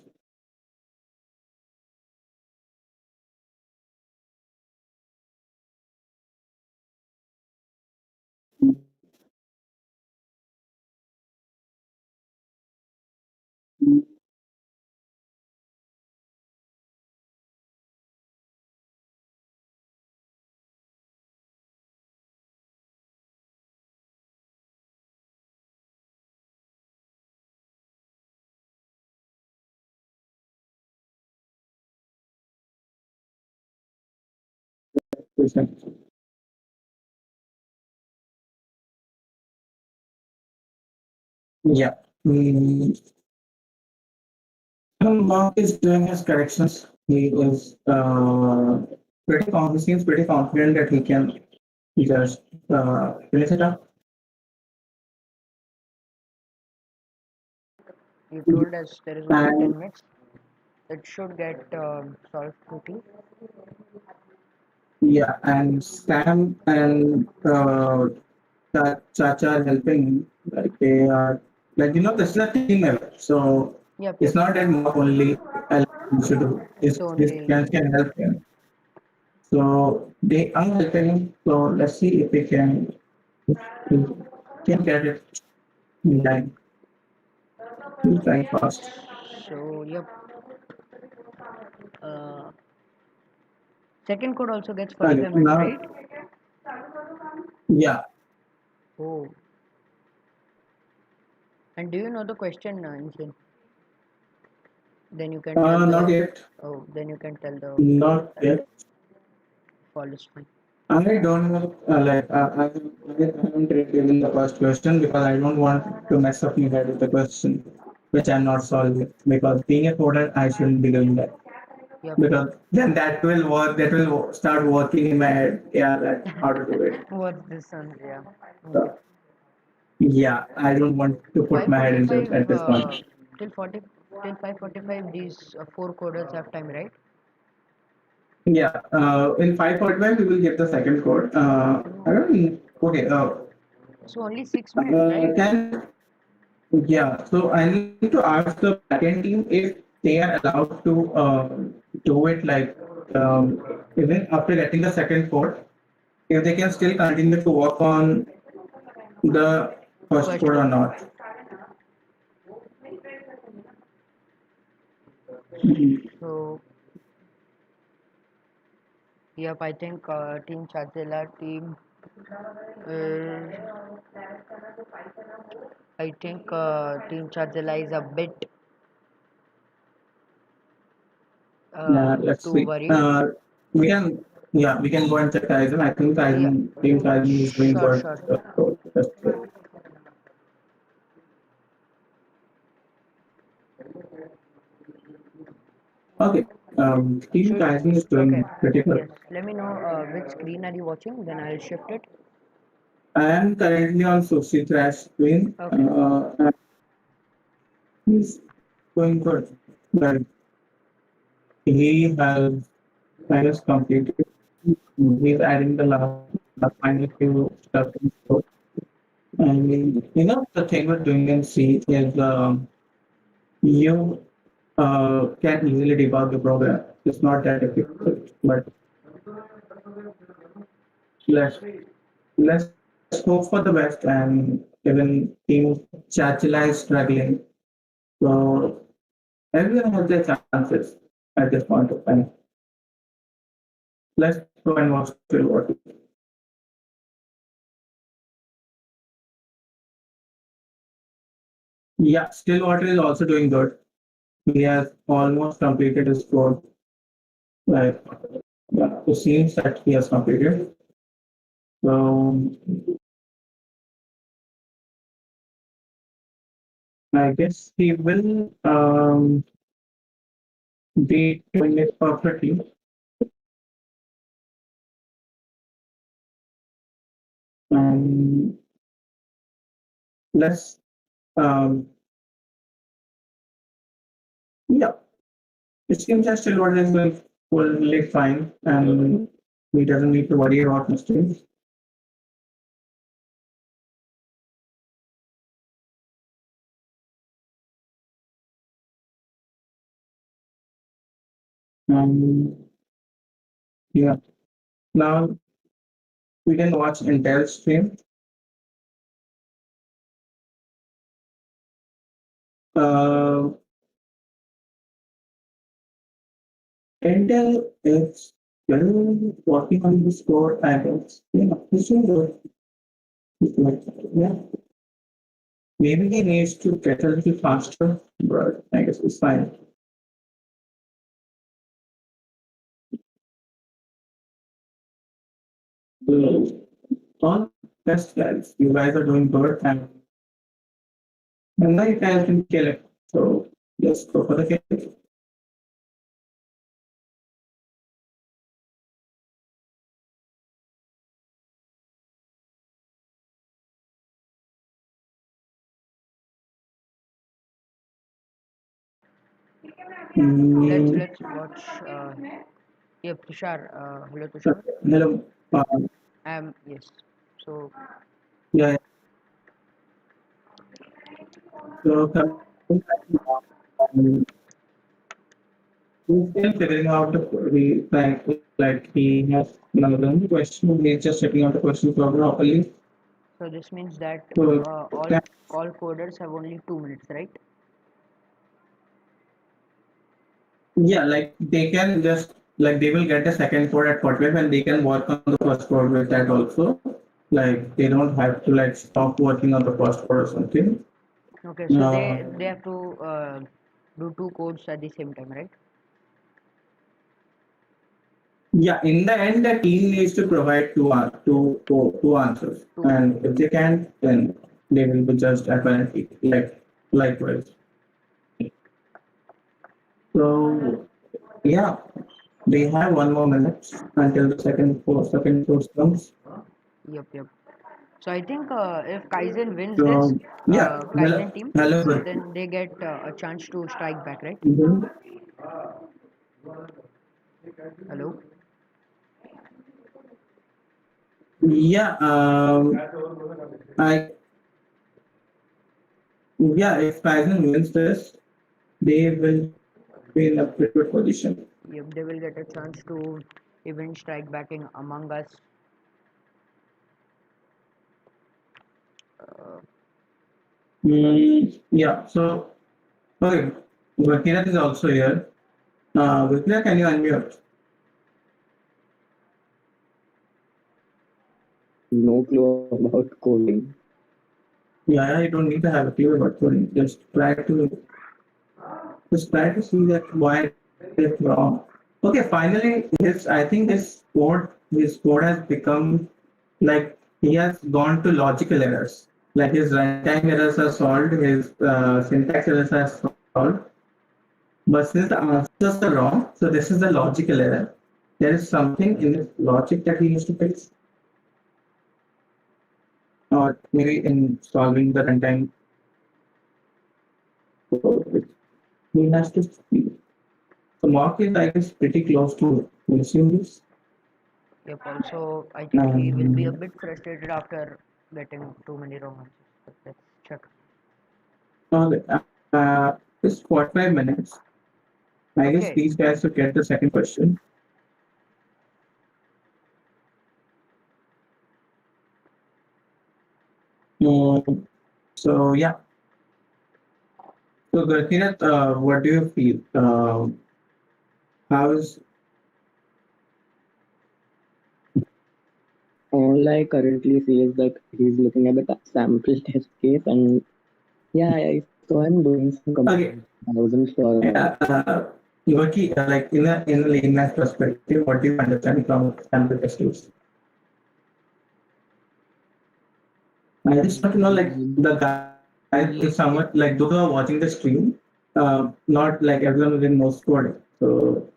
S1: Yeah. Mm, Mark is doing his corrections. He is he seems pretty confident that he can just finish it up.
S2: You told us there is only
S1: And
S2: 10 minutes. It should get solved quickly.
S1: yeah, and Sam and Chacha are helping him. Like they are like this is a team effort. So
S2: Yep,
S1: it's
S2: yep.
S1: not that Mark only should do.
S2: It's
S1: His
S2: only.
S1: friends can help him. So they are helping him. So let's see if we can get it in time. He's trying fast.
S2: So, yep. Uh, Second code also gets
S1: Okay,
S2: 45 minutes,
S1: now,
S2: right?
S1: yeah,
S2: Oh. And do you know the question, Insane? Then you can tell
S1: not
S2: the.
S1: yet,
S2: Oh, then you can tell the
S1: not yet.
S2: fall is fine.
S1: I don't know, I haven't read even the first question because I don't want to mess up my head with the question which I'm not solving. Because being a coder, I shouldn't be doing that.
S2: Yep, yep.
S1: Because then that will work, that will start working in my head. Yeah, that how to do it.
S2: What's this one? Yeah. Okay.
S1: So, yeah, I don't want to put my head into it at
S2: 5:45
S1: this point.
S2: till 40 till 5:45. These four coders have time, right?
S1: Yeah, in 5.1 we will get the second code. I
S2: Oh.
S1: don't. Okay.
S2: So only 6 minutes, right?
S1: Can Yeah. So I need to ask the backend team if they are allowed to do it like even after getting the second code, if they can still continue to work on the first
S2: First
S1: code or
S2: code.
S1: not.
S2: So yep, I think Team Chachazilla team is I think Team Chachazilla is a bit
S1: Let's
S2: too
S1: see.
S2: worried.
S1: We can, yeah, we can go and check Kyzen. I think
S2: Yeah,
S1: Team Kyzen is doing
S2: sure,
S1: good.
S2: sure.
S1: So that's good. Okay. Team
S2: Should
S1: Kyzen is
S2: okay.
S1: doing pretty
S2: Yes,
S1: good.
S2: let me know which screen are you watching, then I'll shift it.
S1: I am currently on Sushi Trash screen.
S2: Okay.
S1: And he's going good. Like he has kind of completed. He's adding the last final few stuff in code. And the thing with doing in C is you can easily debug the program. It's not that difficult, but let's let's hope for the best. And even Team Chachila is struggling, so everyone has their chances at this point of time. Let's go and watch Stillwater. Yeah, Stillwater is also doing good. He has almost completed his code. Like, yeah, it seems that he has completed. So I guess he will be doing it perfectly. And let's, um, yeah, it seems that Stillwater is doing fully fine and he doesn't need to worry about mistakes. And yeah, now we can watch Intel stream. Uh, Intel is still working on this core, I guess. Yeah, it's doing good. Like, yeah, maybe he needs to get a little faster, but I guess it's fine. So, all best guys, you guys are doing good, and now you guys can kill it. So just go for the kill. Mm,
S2: Let's watch. Yeah, Tushar. Hello, Tushar.
S1: hello.
S2: Yes. So
S1: Yeah. So coming back to he's still figuring out like he has another question. He's just checking out the question properly.
S2: so this means that
S1: So
S2: all all coders have only 2 minutes, right?
S1: yeah, like they can just like they will get the second code at 45 and they can work on the first code with that also. Like they don't have to like stop working on the first code or something.
S2: Okay, so
S1: Uh,
S2: they have to do 2 codes at the same time, right?
S1: yeah, in the end, the team needs to provide two answers,
S2: Two.
S1: and if they can, then they will be judged apparently likewise. So yeah, they have 1 more minute until the second course comes.
S2: Yep, yep. So I think if Kyzen wins this,
S1: So yeah,
S2: Kyzen team,
S1: hello, good.
S2: then they get a chance to strike back, right?
S1: Mhm.
S2: Hello.
S1: Yeah, I yeah, if Kyzen wins this, they will be in a pretty good position.
S2: If they will get a chance to even strike back in Among Us. Uh,
S1: Yeah, so, okay, Vakira is also here. Vakira, can you unmute?
S4: No clue about coding.
S1: Yeah, you don't need to have a clue about coding. Just try to see that why it's wrong. Okay, finally, I think his code has become like he has gone to logical errors. Like his runtime errors are solved, his syntax errors are solved. But since the answers are wrong, so this is a logical error. There is something in his logic that he needs to fix, or maybe in solving the runtime code, he has to. The mark is, I guess, pretty close to assume this.
S2: yep. Also, I think he will be a
S1: Um,
S2: bit frustrated after getting too many wrong answers. But let's check.
S1: okay, just 45 minutes. I guess
S2: Okay.
S1: these guys should get the second question. So yeah. So Gurkirat, what do you feel? How is
S4: All I currently see is that he's looking at the sample test case, and yeah, I saw him doing some
S1: okay?
S4: comparison. I wasn't sure about it.
S1: Gurki, like in a layman's perspective, what do you understand from sample test case? I just want to know, like
S4: Mm,
S1: the guy, if someone like those who are watching the stream, not like everyone within knows coding. So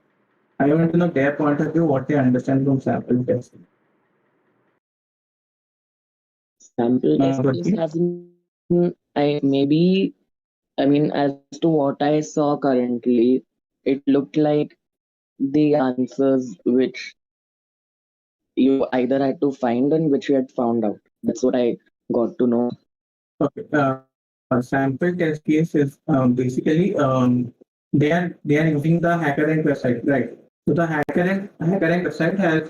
S1: I want to know their point of view, what they understand from sample testing.
S4: Sample test case
S1: Gurki?
S4: has I maybe I mean as to what I saw currently, it looked like the answers which you either had to find and which you had found out. That's what I got to know.
S1: Okay. Sample test case is basically they are using the HackerRank website, right? So the HackerRank website has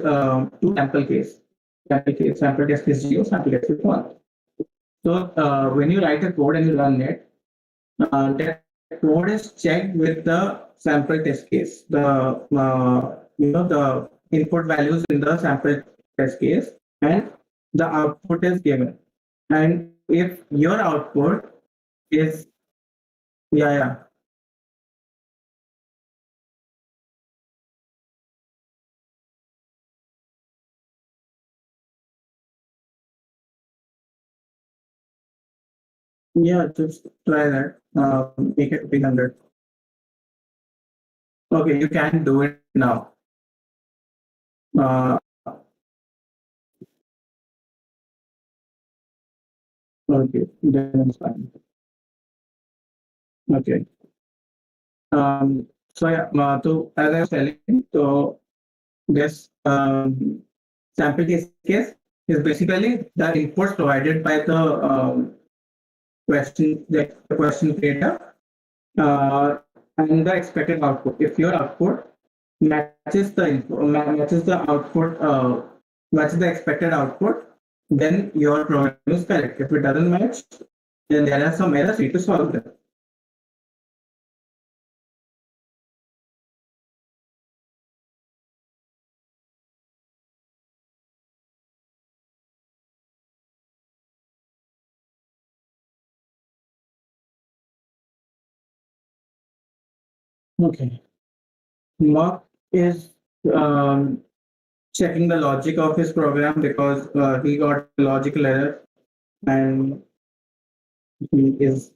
S1: two sample case. Sample test case 0, sample test case 1. So when you write a code and you run it, that code is checked with the sample test case. The input values in the sample test case, and the output is given. And if your output is, yeah, yeah, yeah, just try that. Make it 300. Okay, you can do it now. Uh, okay, then it's fine. Okay. So yeah, so as I was telling, so this sample case is basically the inputs provided by the question creator and the expected output. If your output matches the output matches the expected output, then your program is correct. If it doesn't match, then there are some errors you need to solve them. Okay. Mark is um, checking the logic of his program because he got a logical error and he is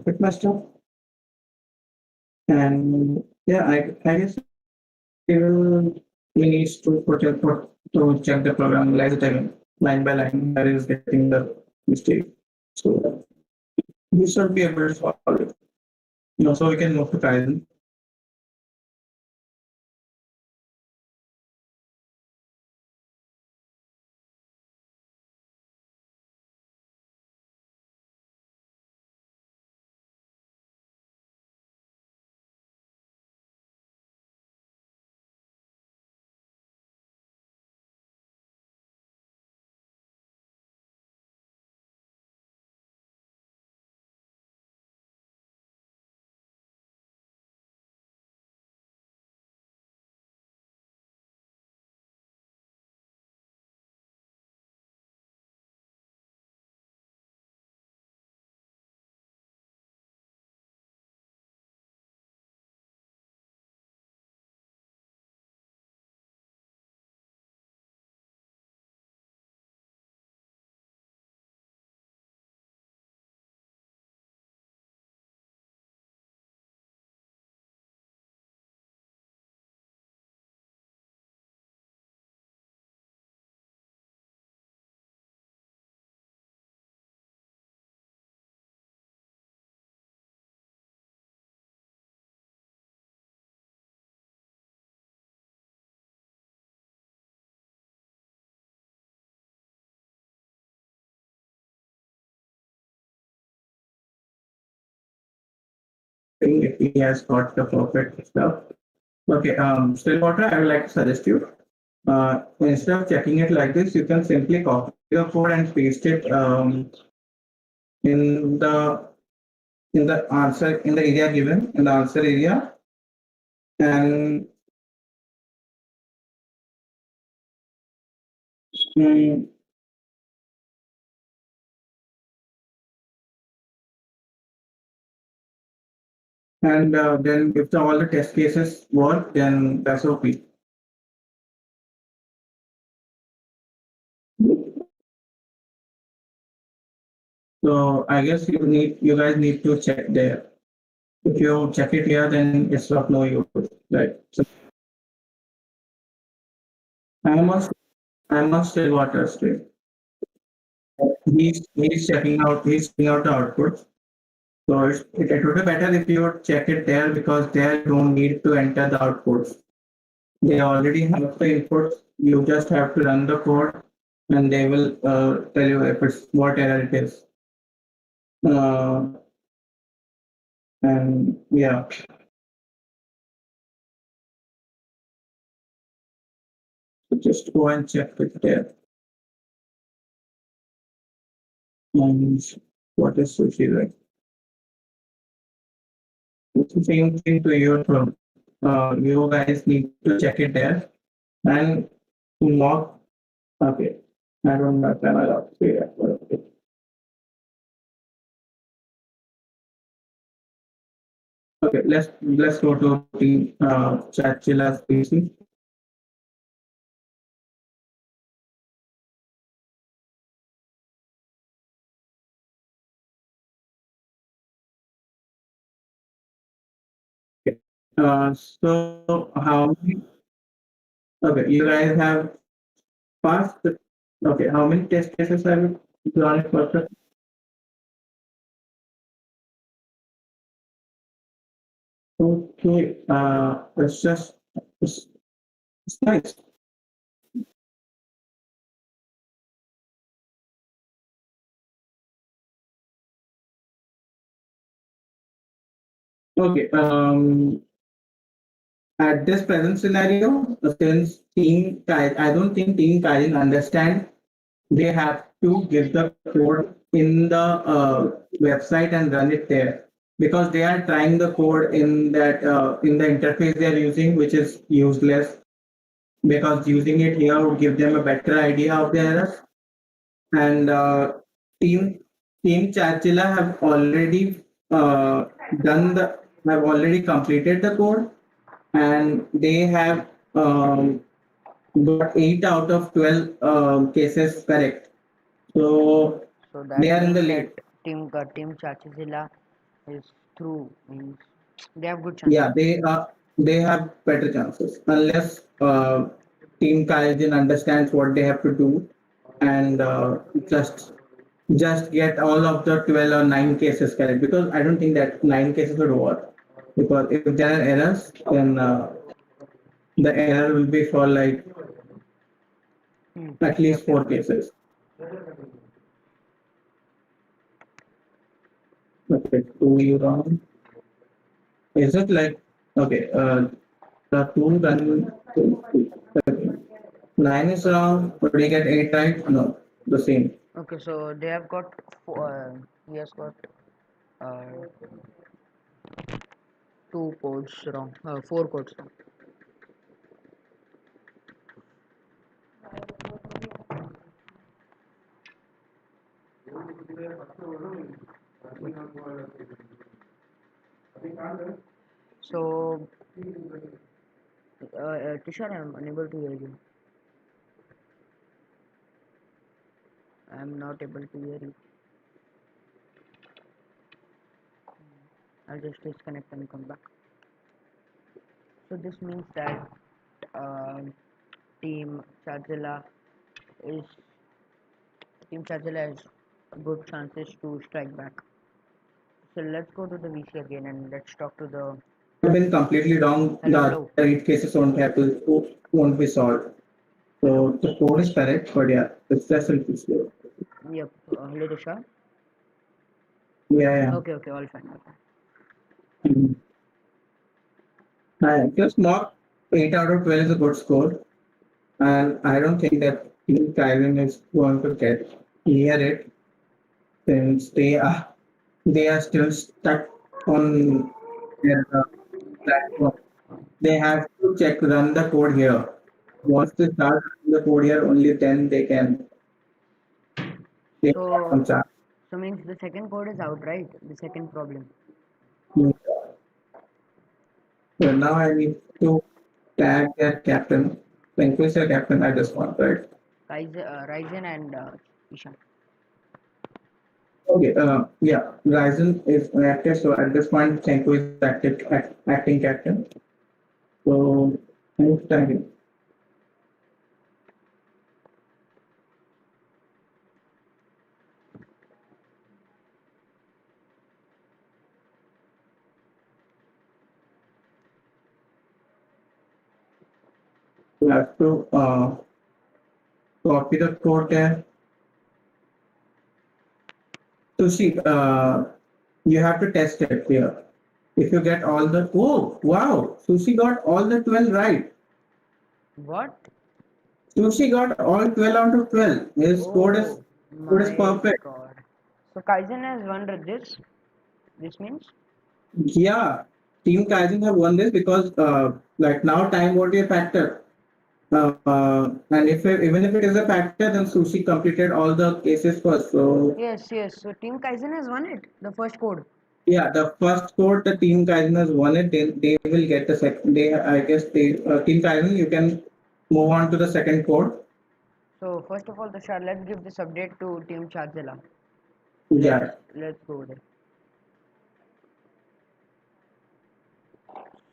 S1: bit messed up. And yeah, I guess he needs to to check the program line by line where is getting the mistake. So we should be able to solve it. So we can move to Kyzen. if he has got the perfect stuff. Okay, Stillwater, I would like to suggest you. Instead of checking it like this, you can simply copy the code and paste it in the answer in the area given in the answer area, and mm, then if all the test cases work, then that's okay. So I guess you guys need to check there. If you check it here, then it's of no use. Right. So I must tell what stream. He's checking out the output. So it would be better if you would check it there, because there you don't need to enter the outputs. They already have the inputs. You just have to run the code, and they will tell you if it's what error it is. Uh, and yeah, so just go and check it there. And what is sushi like? It's the same thing to your from. You guys need to check it there and not. Okay, I don't know if I'm allowed to say that, but okay. Okay, let's go to the Chachilla's PC. Okay. So how many? Okay, you guys have passed. Okay, how many test cases have you done it for? Okay, it's nice. Okay, at this present scenario, since I don't think Team Kyzen understand, they have to give the code in the website and run it there, because they are trying the code in the interface they are using, which is useless, because using it here would give them a better idea of the errors. And team team Chachilla uh, done the have already completed the code, and they have got 8 out of 12 cases correct. So
S2: So
S1: they
S2: that
S1: are in the
S2: means
S1: lead.
S2: that team Chachazilla is through. Means they have good
S1: Yeah,
S2: chances.
S1: they have better chances, unless Team Kyzen understands what they have to do, and just get all of the 12 or 9 cases correct, because I don't think that 9 cases would work, because if there are errors, then the error will be for like at least
S2: Yep, yep.
S1: 4 cases. Okay, 2 you wrong. Is it like, okay, the 2 then 9 is wrong, but we get 8 right? No, the same.
S2: Okay, so they have got he has got uh, two codes wrong, four codes wrong. So, Tushar, I'm unable to hear you. I'm not able to hear you. I'll just disconnect and come back. So this means that Team Chadzilla is Team Chadzilla has good chances to strike back. So let's go to the VC again and let's talk to the.
S1: Have been completely wrong. The
S2: Hello,
S1: other
S2: hello.
S1: 8 cases won't be solved. So the code is correct, but yeah, it's just a little slow.
S2: Yep. Hello, Tushar.
S1: Yeah, yeah.
S2: Okay, okay, all fine. Okay.
S1: Mhm. I just mark 8 out of 12 is a good score, and I don't think that Team Kyzen is going to get near it since they are still stuck on their platform. They have to run the code here. Once they start running the code here, only then they have
S2: So
S1: some chance.
S2: so means the second code is out, right? The second problem.
S1: So now I need to tag their captain. Thank you, sir, captain. I just want, right?
S2: Ryzen and Ishan.
S1: Okay, yeah, Ryzen is active, so at this point, Senko is acting captain. So, I'm tagging. You have to copy the code there. So see, you have to test it here. If you get all the, oh, wow, Sushi got all the 12 right.
S2: What?
S1: Sushi got all 12 out of 12. His
S2: Oh
S1: code is
S2: my
S1: perfect.
S2: god. So Kaizen has won this. This means
S1: Yeah, Team Kaizen have won this because like now time won't be a factor. And even if it is a factor, then Sushi completed all the cases first. So
S2: yes, yes. So Team Kaizen has won it. The first code.
S1: yeah, the first code the Team Kaizen has won it. They will get the second. They I guess they Team Kaizen you can move on to the second code.
S2: So first of all, Tushar, let's give this update to Team Chachazilla.
S1: Yeah.
S2: Let's go there.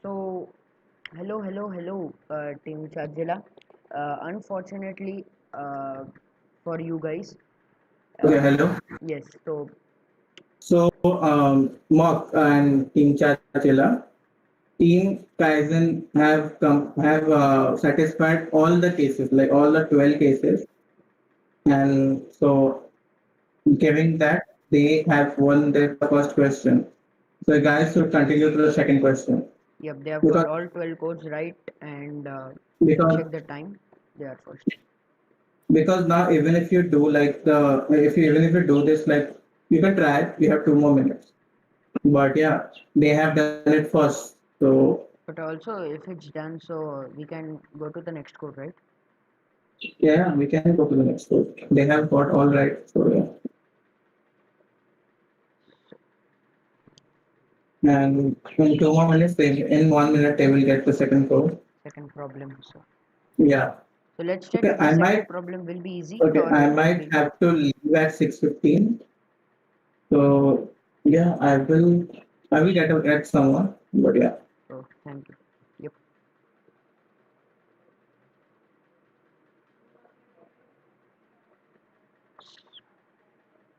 S2: So hello, Team Chachazilla. Unfortunately, for you guys,
S1: Okay.
S2: uh,
S1: Hello.
S2: yes. So
S1: So Mock and Team Chatila, Team Kaizen have satisfied all the cases, like all the 12 cases, and so given that they have won their first question. So guys should continue to the second question
S2: yep, they have
S1: because
S2: got all 12 codes right, and let me
S1: because
S2: check the time. They are first.
S1: because now even if you do like the if you even if you do this like you can try it, you have 2 more minutes. But yeah, they have done it first. So
S2: But also, if it's done, so we can go to the next code, right?
S1: yeah, we can go to the next code. They have got all right. So yeah. And in 2 more minutes, in 1 minute, they will get the second code.
S2: Second problem.
S1: Yeah.
S2: So let's check
S1: Okay,
S2: if the second problem will be easy
S1: okay,
S2: or
S1: I
S2: it will
S1: might
S2: be.
S1: have to leave at 6:15. So yeah, I will get someone. But yeah,
S2: Oh, thank you. Yep.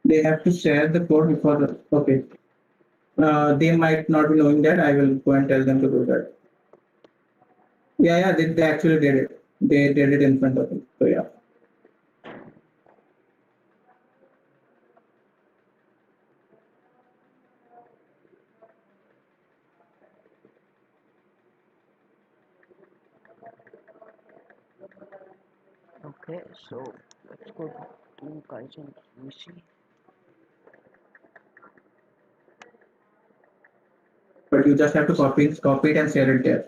S1: they have to share the code before the okay. They might not be knowing that. I will go and tell them to do that. Yeah, yeah, they actually did it. They did it in front of me. So yeah.
S2: Okay, so let's go to Kyzen. Let me see.
S1: But you just have to copy it and share it there.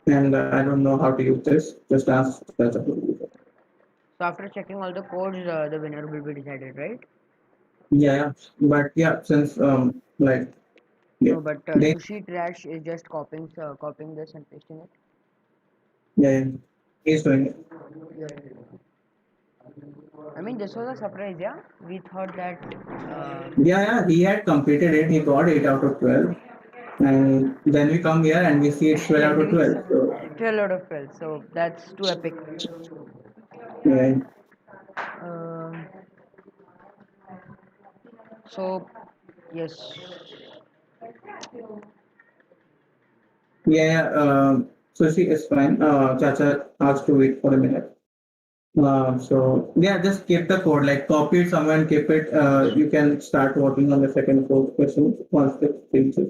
S1: And I don't know how to use this. Just ask that's a
S2: So after checking all the codes, the winner will be decided, right?
S1: yeah, yeah. But yeah, since like yeah,
S2: No, but
S1: they
S2: Sushi Trash is just copying this and pasting it.
S1: yeah, yeah. He's doing it.
S2: Yep. I mean, this was a surprise, yeah. We thought that.
S1: Yeah, yeah. He had completed it. He got 8 out of 12. And then we come here and we see it's 12 out
S2: And
S1: of
S2: it's
S1: 12. So
S2: 12 out of 12, so that's too epic.
S1: yeah,
S2: Um, so, yes.
S1: yeah, yeah. So she is fine. Chacha asked to wait for a minute. So yeah, just keep the code, like copy it somewhere and keep it. You can start working on the second code question once it finishes.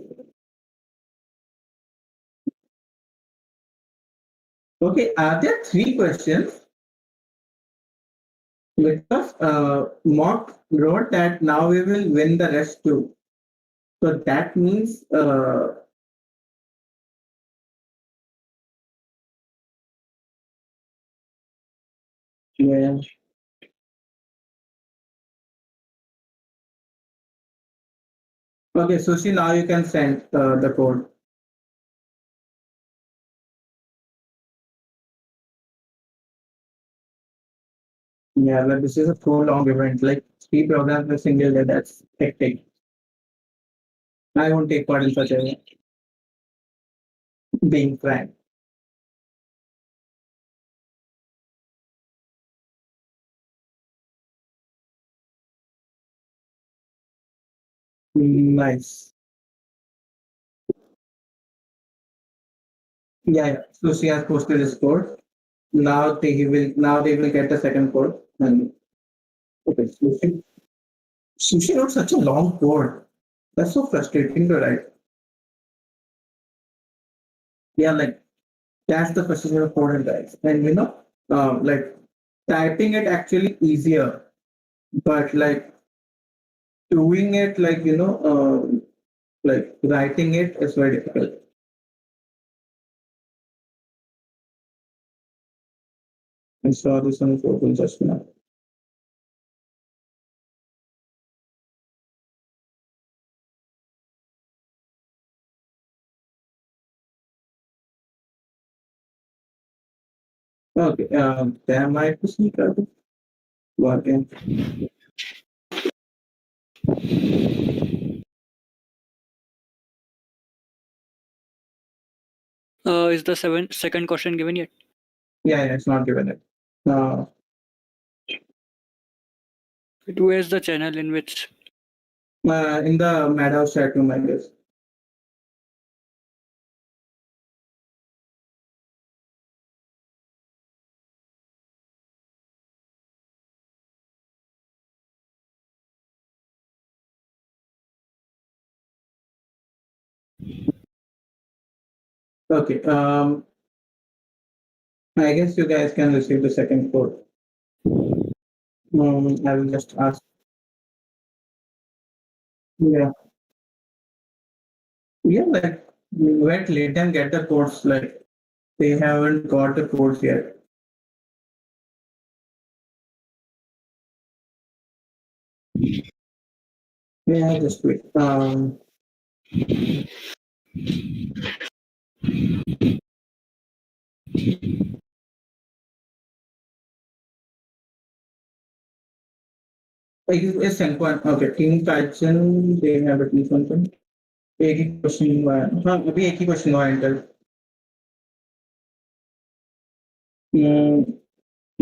S1: Okay, there are three questions because Mock wrote that now we will win the rest too. So that means yeah. Okay, Sushi, now you can send the code. Yeah, but this is a full long event, like three programs in a single day. That's hectic. I won't take part in such a being frank. Nice. Yeah, yeah. Sushi has posted his code. Now they will get the second code. And okay, Sushi wrote such a long code. That's so frustrating to write. Yeah, like that's the frustration of code and guys. And like typing it actually easier, but like doing it like writing it is very difficult. I saw this on Google just now. Okay, there might be some trouble working.
S3: Is the second question given yet?
S1: Yeah, it's not given it. Uh,
S3: Where's the channel in which?
S1: in the Madhouse chat room, I guess. Okay, I guess you guys can receive the second code. I will just ask. Yeah, yeah, like wait, let them get the codes. Like they haven't got the codes yet. Yeah, just wait. Like it's Senquan. Okay, Team Kyzen, they have at least one thing. एक ही question हुआ है हाँ अभी एक ही question हुआ है inter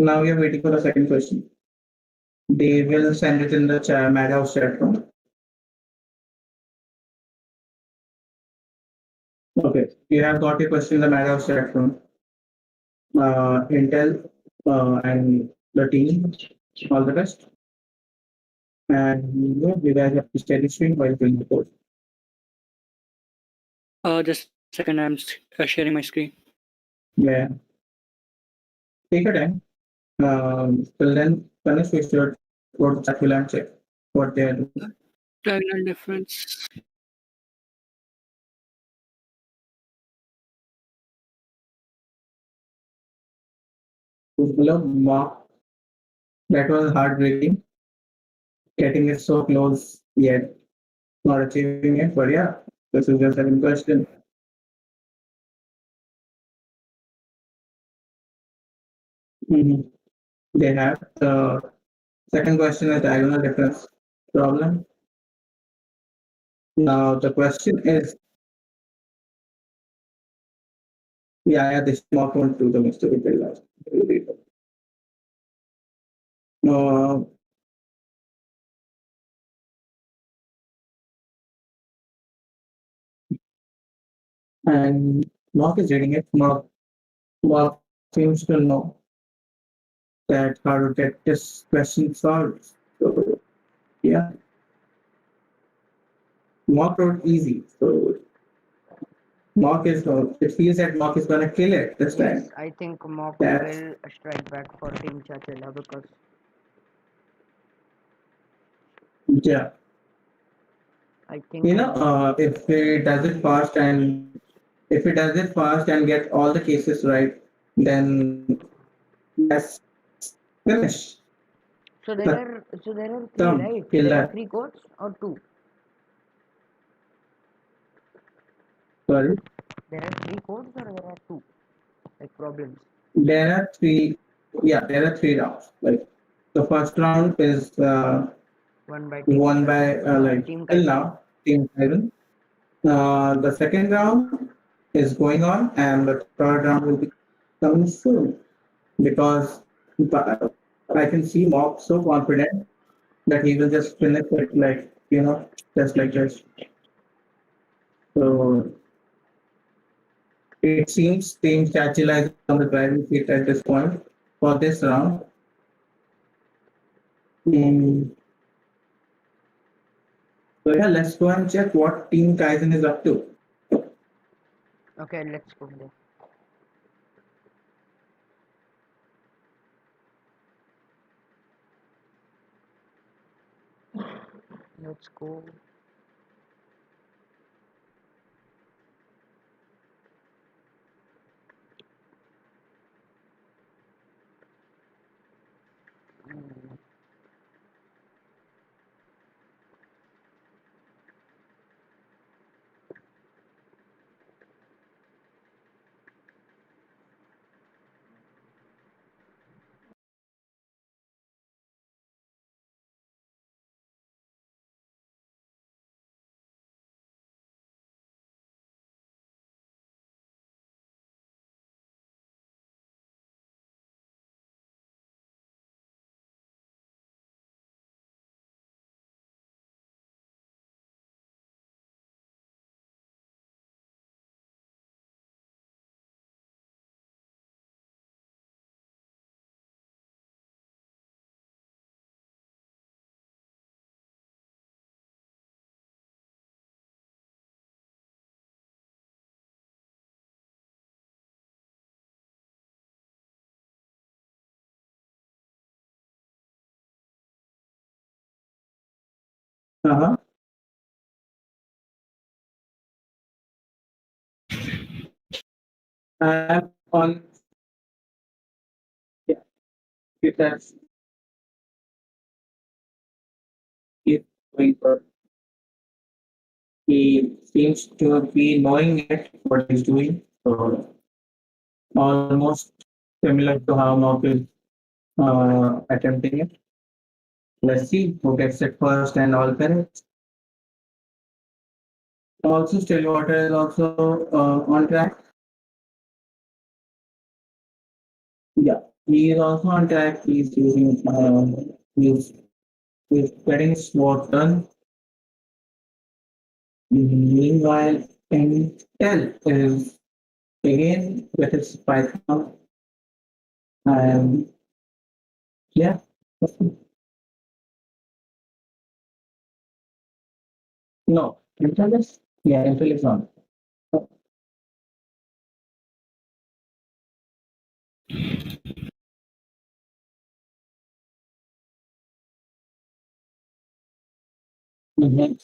S1: now we are waiting for the second question. They will send it in the Madhouse chat room. Okay, you have got a question in the Madhouse chat room. Intel and the team, all the best. And you guys have to steady stream while doing the code.
S3: Just a second, I'm sharing my screen.
S1: Yeah. Take your time. Till then, finish with your code chat will and check what they are doing.
S3: Diagonal difference.
S1: Hello, Mark. That was heartbreaking. Getting it so close yet not achieving it. But yeah, this is the second question. Mhm. They have the second question is diagonal difference problem. Now the question is, yeah, this mock won't do the mistake very last. Uh, and Mark is reading it. Mark seems to know that how to get this question solved. So yeah, Mark wrote easy. So Mock is it feels that Mock is gonna kill it this
S2: Yes,
S1: time.
S2: I think Mock
S1: That's
S2: will strike back for Team Chachilla because
S1: yeah.
S2: I think
S1: If he does it fast and if he does it fast and get all the cases right, then that's finish.
S2: so there are three,
S1: Come,
S2: right?
S1: kill
S2: There are
S1: that.
S2: three codes or two?
S1: Sorry.
S2: There are three codes or there are two like problems.
S1: There are three. Yeah, there are three rounds. Like the first round is
S2: One by Team
S1: won by
S2: Team
S1: till
S2: Kyzen.
S1: now Team Kyzen. The second round is going on, and the third round will be coming soon because I can see Mock so confident that he will just finish it like just like this. So it seems Team Chachila is on the driving seat at this point for this round. Mm, so yeah, let's go and check what Team Kaizen is up to.
S2: Okay, let's go there. Let's go. Mm,
S1: Uh-huh. I'm on yeah, that's it going for he seems to be knowing it what he's doing. So almost similar to how Mock is attempting it. Let's see who gets it first and all correct. Also, Stillwater is also on track. Yeah, he is also on track. He's using he's getting his work done. Meanwhile, Intel is again with its Python and yeah. No, Intel is yeah, Intel is on. Mhm.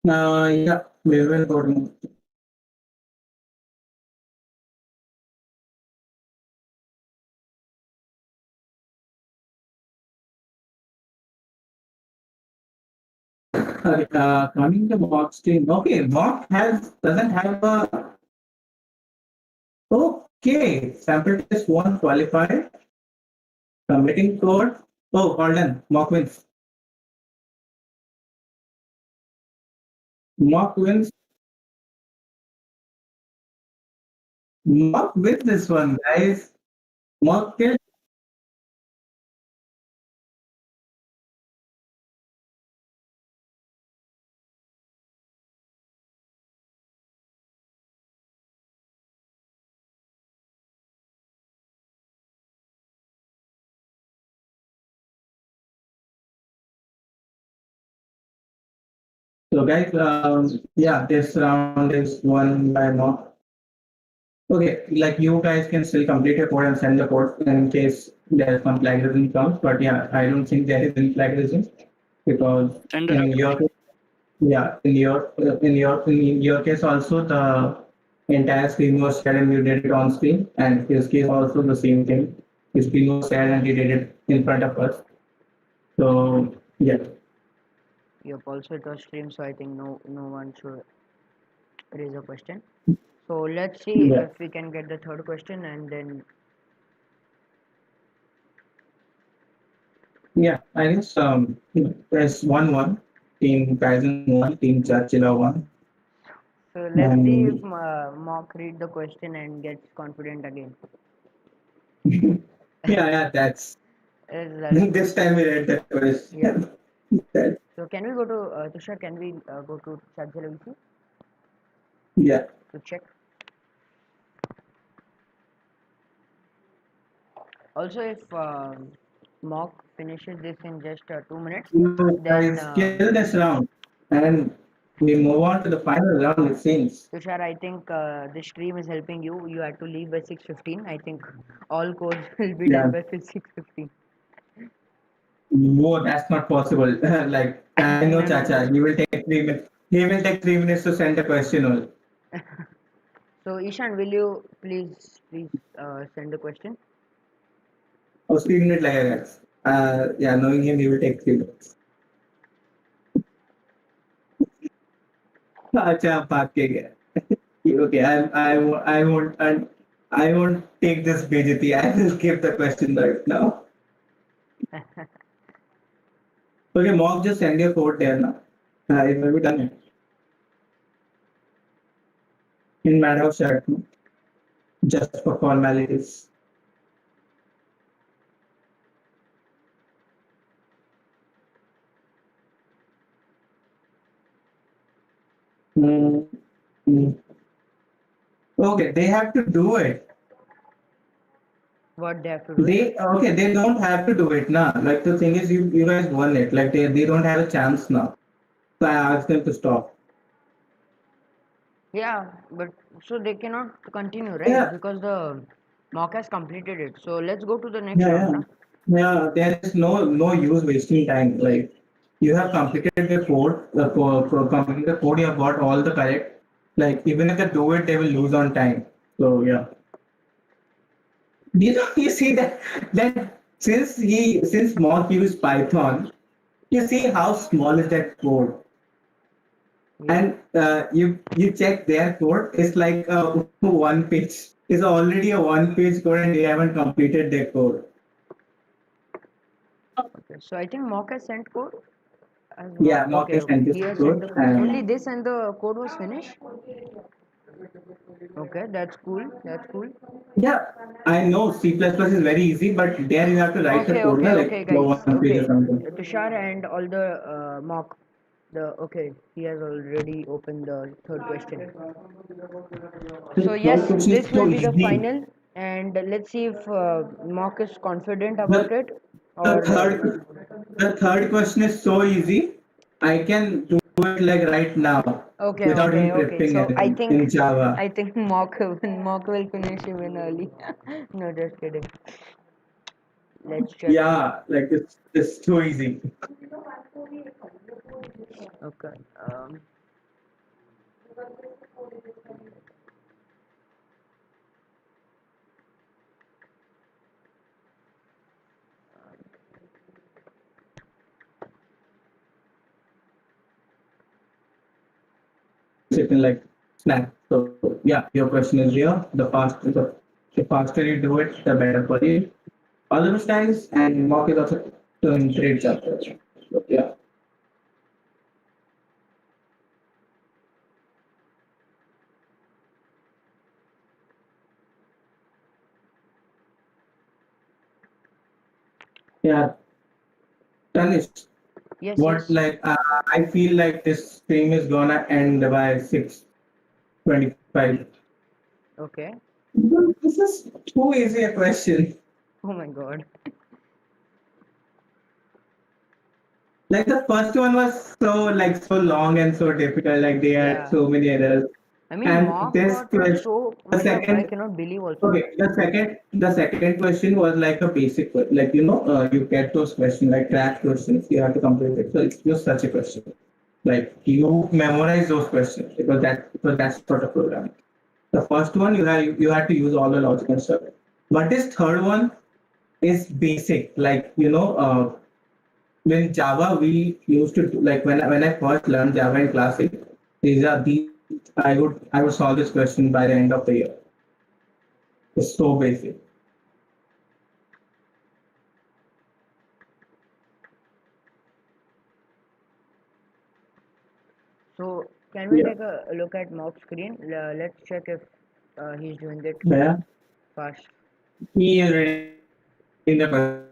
S1: Yeah, we will go to coming to box team. Okay, box has doesn't have a okay sample test one qualified submitting code. Oh, hold on, mock wins. Mock wins. Mock wins this one, guys. Mock killed. So guys, yeah, this round is won by Mark. Okay, like you guys can still complete your code and send the code in case there's some plagiarism comes. But yeah, I don't think there is any plagiarism because
S3: Send the
S1: in
S3: rough
S1: your
S3: code.
S1: yeah in your case also the entire screen was shared and you did it on screen, and his case also the same thing. His screen was shared and he did it in front of us. So yeah,
S2: Yep, also it was stream, so I think no one should raise a question. So let's see
S1: yeah,
S2: if we can get the third question and then
S1: yeah. I guess there's 1-1. Team Kyzen one, Team Chachila one,
S2: so let's see if
S1: and
S2: Mock read the question and gets confident again.
S1: yeah, that's
S2: That's
S1: this time we read the
S2: yeah.
S1: question. That,
S2: So can we go to Tushar? Can we go to Chachazilla
S1: yeah.
S2: to check? Also, if Mock finishes this in just 2 minutes,
S1: You
S2: then
S1: guys kill this round, and we move on to the final round. It seems.
S2: Tushar, I think the stream is helping you. You had to leave by 6:15. I think all codes will be
S1: Yeah.
S2: done by 6:15.
S1: No, that's not possible. Like I know
S2: No, no,
S1: Chacha,
S2: no.
S1: he will take 3 minutes. He will take 3 minutes to send a question. Only.
S2: So Ishan, will you please send the question?
S1: Oh, 3 minutes like that. Yeah, knowing him, he will take 3 minutes. अच्छा भाग के गया. Okay, I won't take this bejati. I will give the question right now. Okay, mock, just send your code there now. It will be done in Madhouse chat, just for formalities. Mm, mm. Okay, they have to do it.
S2: What they have to do it?
S1: They don't have to do it now. Like the thing is, you guys won it. Like they don't have a chance now. So I asked them to stop.
S2: Yeah, but so they cannot continue, right?
S1: Yeah,
S2: Because the mock has completed it. So let's go to the next
S1: yeah,
S2: round,
S1: yeah.
S2: na?
S1: Yeah, there is no use wasting time. Like you have completed the code, completed the code, you have got all the correct. Like even if they do it, they will lose on time. So yeah. You see that since Mock used Python, you see how small is that code.
S2: Yeah.
S1: And you check their code, it's like one page. It's already a one page code and they haven't completed their code.
S2: Okay. So I think mock has sent code. As
S1: Yeah,
S2: mock.
S1: Mock
S2: Okay,
S1: has
S2: okay.
S1: sent this
S2: He has sent
S1: code,
S2: the only
S1: and
S2: this and the code was finished. Okay, that's cool. That's cool.
S1: yeah, I know C++ is very easy, but there you have to write the
S2: Okay,
S1: code, na,
S2: okay,
S1: like
S2: okay,
S1: for
S2: guys.
S1: one page or
S2: Okay,
S1: something.
S2: Tushar and all the mock. The okay, he has already opened the third question.
S1: The
S2: So
S1: third
S2: yes,
S1: question is
S2: this will
S1: so
S2: be the
S1: easy.
S2: final, and let's see if mock is confident about
S1: The,
S2: it,
S1: the
S2: or
S1: third the third question is so easy. I can do it like right now
S2: okay,
S1: without
S2: okay,
S1: even
S2: okay.
S1: prepping
S2: So I
S1: anything
S2: think
S1: in Java.
S2: I think mock will finish even early. No, just kidding. Let's check.
S1: Yeah, like it's too easy.
S2: Okay.
S1: It in like snap. So yeah, your question is here. The faster you do it, the better for you. All the best guys, and mock is also doing great job. So, yeah. Yeah, Tanish,
S2: Yes,
S1: what
S2: yes.
S1: like I feel like this stream is gonna end by 6:25.
S2: Okay.
S1: This is too easy a question.
S2: Oh my God.
S1: Like the first one was so long and so difficult. Like they had
S2: Yeah.
S1: so many errors.
S2: I mean,
S1: And
S2: mock
S1: this
S2: got
S1: question,
S2: so
S1: the
S2: I
S1: second,
S2: cannot believe also.
S1: okay, the second question was like a basic, like you get those questions like track questions. You have to complete it. So it's just such a question. Like you memorize those questions because that's sort of programming. The first one you had to use all the logic and stuff. But this third one is basic. Like when Java we used to like when I first learned Java in class 8, these I would solve this question by the end of the year. It's so basic.
S2: So, can we
S1: Yeah.
S2: take a look at mock screen? Let's check if he's doing it
S1: Yeah.
S2: fast.
S1: He is reading the question.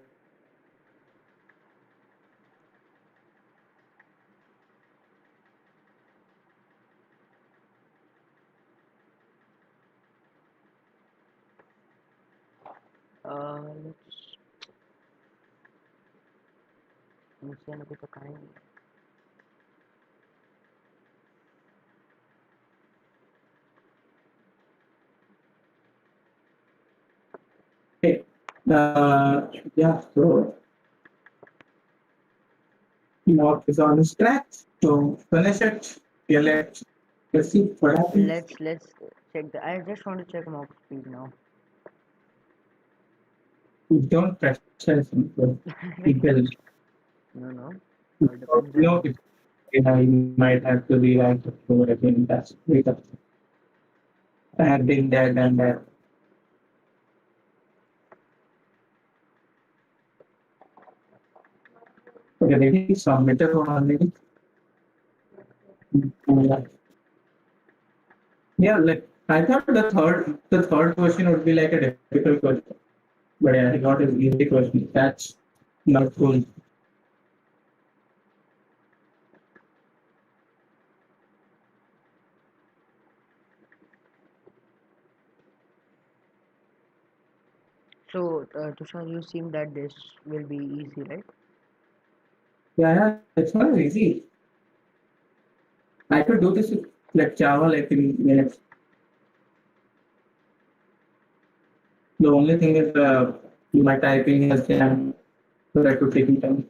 S2: Let's see a bit of kind.
S1: Okay. Yeah. So mock is on his track. So finish it. Yeah, let's see what happens.
S2: Let's check the. I just want to check mock speed now.
S1: Don't pressure people.
S2: No, no. It
S1: You
S2: depends on
S1: if you might have to rewrite the code again. That's great. I have been there, done that. Okay, maybe submitted one already. Yeah, yeah, like I thought the third question would be like a difficult question, but yeah, I got an easy question. That's not cool.
S2: So, Tushar, you seem that this will be easy, right?
S1: Yeah, it's not easy. I could do this with like Java like in minutes. The only thing is my typing has jam, so that could take me time.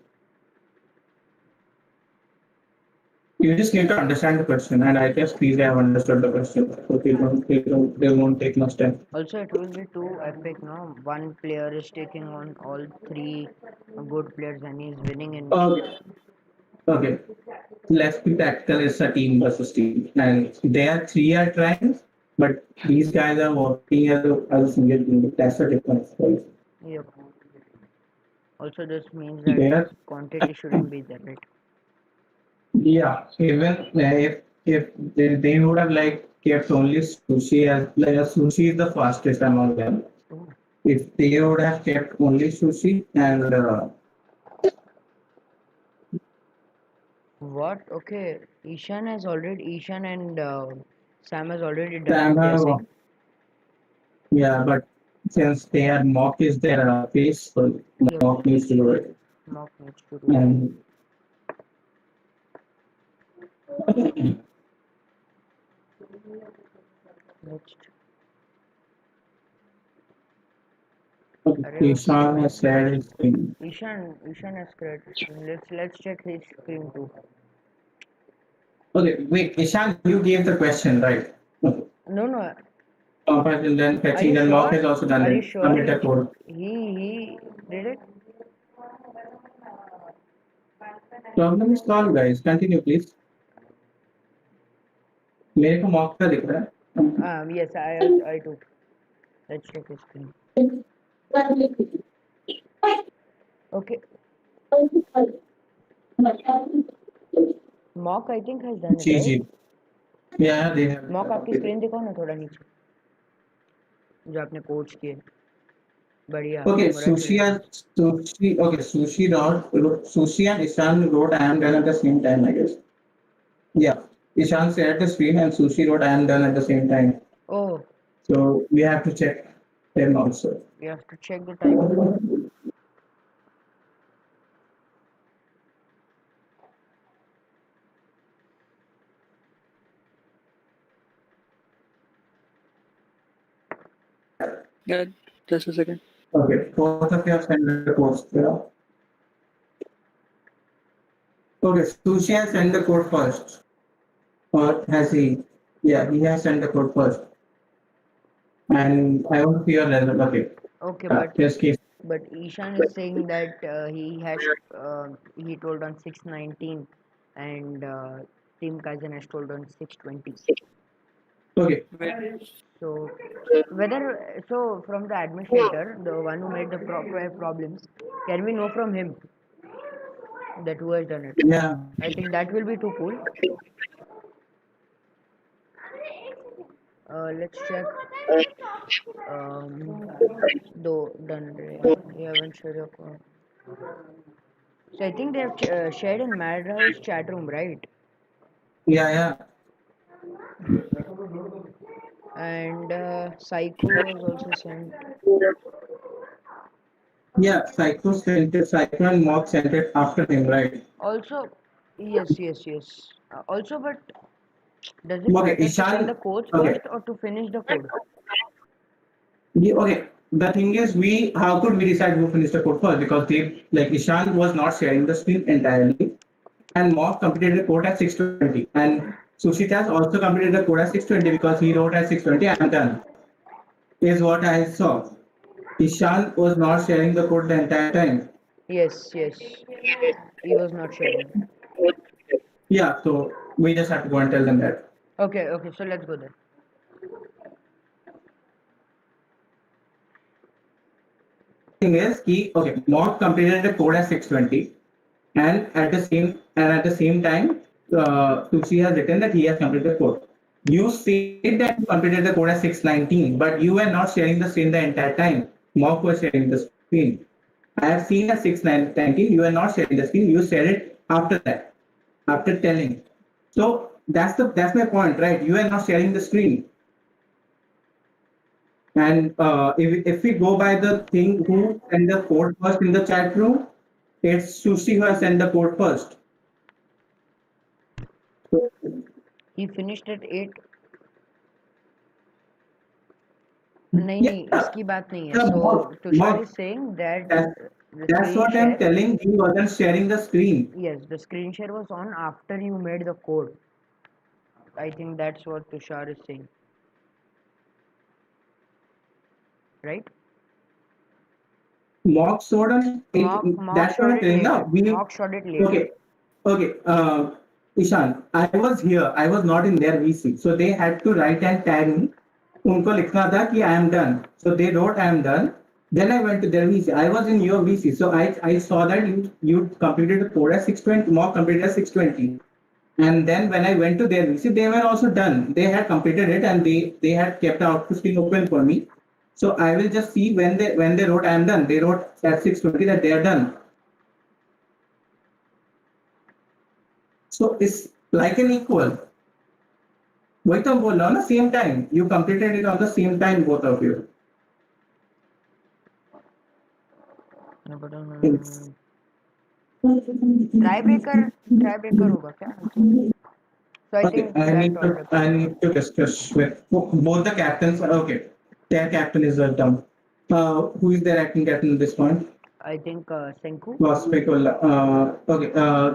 S1: You just need to understand the question, and I guess these have understood the question, so they won't take much time.
S2: Also, it will be too epic, no? One player is taking on all three good players and he's winning in.
S1: Okay, okay. Let's be tactical. It's a team versus team, and they are three are trying, but these guys are working as a single team. That's the difference. Right?
S2: Yep. Also, this means that
S1: They are,
S2: quantity shouldn't be there, right?
S1: yeah. Even if they would have like kept only sushi as like sushi is the fastest among them.
S2: Oh.
S1: If they would have kept only sushi and
S2: What? Okay. Ishan and Sam has already done
S1: Sam
S2: it, they're
S1: have,
S2: saying.
S1: yeah, but since they are mock is their face, so
S2: Yep.
S1: mock needs to do it.
S2: Mock needs to do it.
S1: And
S2: Next. Arey,
S1: Ishan has said his thing.
S2: Ishan has created screen. Let's check his screen too.
S1: Okay, wait, Ishan, you gave the question, right? Okay.
S2: No, no.
S1: Comparison, then
S2: Are
S1: fetching,
S2: you
S1: then mock
S2: sure?
S1: has also done
S2: Are you
S1: it.
S2: sure
S1: Submit the code.
S2: he did it?
S1: Problem is solved, guys. Continue, please. मेरे को mock का दिख रहा है.
S2: Yes, I took. Let's check his screen. Okay. Mock I think has done it,
S1: जी
S2: right?
S1: जी. Yeah, they have.
S2: Mock आपकी screen दिखाओ ना थोड़ा नीचे जो आपने कोड्स किए बढ़िया
S1: Okay,
S2: congratulations
S1: Sushi and Ishan wrote I am done at the same time, I guess. Yeah, Ishan shared the screen and Sushi wrote I am done at the same time.
S2: oh
S1: So we have to check them also.
S2: we have to check the timing
S3: Yeah, just a second.
S1: Okay, both of you have sent the codes. Yeah. Okay, Sushi has sent the code first. Or has he? Yeah, he has sent the code first. And I want to see your result. Okay.
S2: Okay,
S1: Yes, case.
S2: but Ishan is saying that he told on 619 and Team Kyzen has told on 620.
S1: Okay.
S2: So from the administrator, the one who made the proper problems, can we know from him that who has done it?
S1: Yeah.
S2: I think that will be too cool. Let's check. Though done, you haven't shared your code. So I think they have shared in Madhouse chat room, right?
S1: Yeah, yeah.
S2: And Psycho was also sent.
S1: Yeah, Psycho sent it, Psycho and Mock sent it after him, right?
S2: Also, yes. Also, but does it
S1: Okay,
S2: matter to send the
S1: Ishan.
S2: codes
S1: Okay.
S2: first or to finish the code?
S1: Okay. The thing is, how could we decide who finished the code first? Because they, like Ishan was not sharing the screen entirely, and Mock completed the code at 620, and Sushit has also completed the code at 620 because he wrote at 620, I'm done. Is what I saw. Ishan was not sharing the code the entire time.
S2: Yes. He was not sharing.
S1: Yeah, so we just have to go and tell them that.
S2: Okay. So let's go there.
S1: Thing is, okay, Mock completed the code at 620, and at the same time, Sushi has written that he has completed the code. You said that you completed the code at 619, but you were not sharing the screen the entire time. Mock was sharing the screen. I have seen at 619, you were not sharing the screen. You shared it after that, after telling. So that's my point, right? You are not sharing the screen. And if we go by the thing who sent the code first in the chat room, it's Sushi who has sent the code first.
S2: He finished at 8.
S1: Yeah,
S2: नहीं इसकी बात नहीं है.
S1: yeah,
S2: So Tushar
S1: Mark,
S2: is saying that
S1: that,
S2: the
S1: that's
S2: screen
S1: what I'm
S2: share.
S1: telling. He wasn't sharing the screen.
S2: Yes, the screen share was on after you made the code. I think that's what Tushar is saying, right?
S1: Mock showed us.
S2: Mock
S1: That's what
S2: showed
S1: I'm
S2: it
S1: telling now.
S2: later. Mock showed it later.
S1: Okay, okay. Ishan, I was here. I was not in their VC, so they had to write and tag me. उनको लिखना था कि I am done. So they wrote I am done. Then I went to their VC. I was in your VC, so I saw that you completed the code at 620. Mock completed at 620. And then when I went to their VC, they were also done. They had completed it and they had kept the output screen open for me. So I will just see when they wrote I am done. They wrote at 620 that they are done. So it's like an equal. वही तो बोल रहा हूँ ना same time. You completed it on the same time, both of you. It's-
S2: Tiebreaker होगा क्या? So I
S1: Okay,
S2: think that all
S1: I need to discuss with both the captains. Okay, their captain is dumb. Who is their acting captain at this point?
S2: I think Senku.
S1: Okay,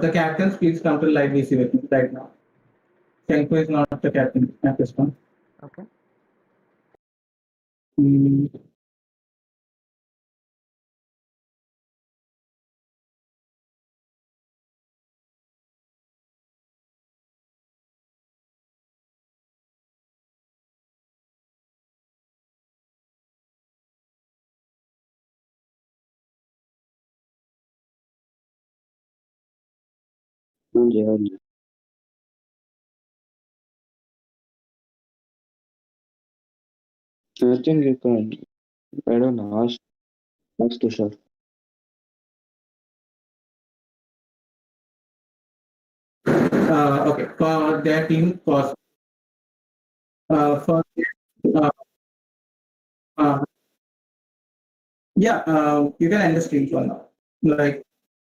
S1: the captains, please come to live VC with me right now. Senko is not the captain at this point.
S2: Okay.
S1: Mm,
S4: Yeah. I think you can. I don't know. Ask Tushar.
S1: okay, for their team, for uh, uh, yeah, you can end the stream for now. Like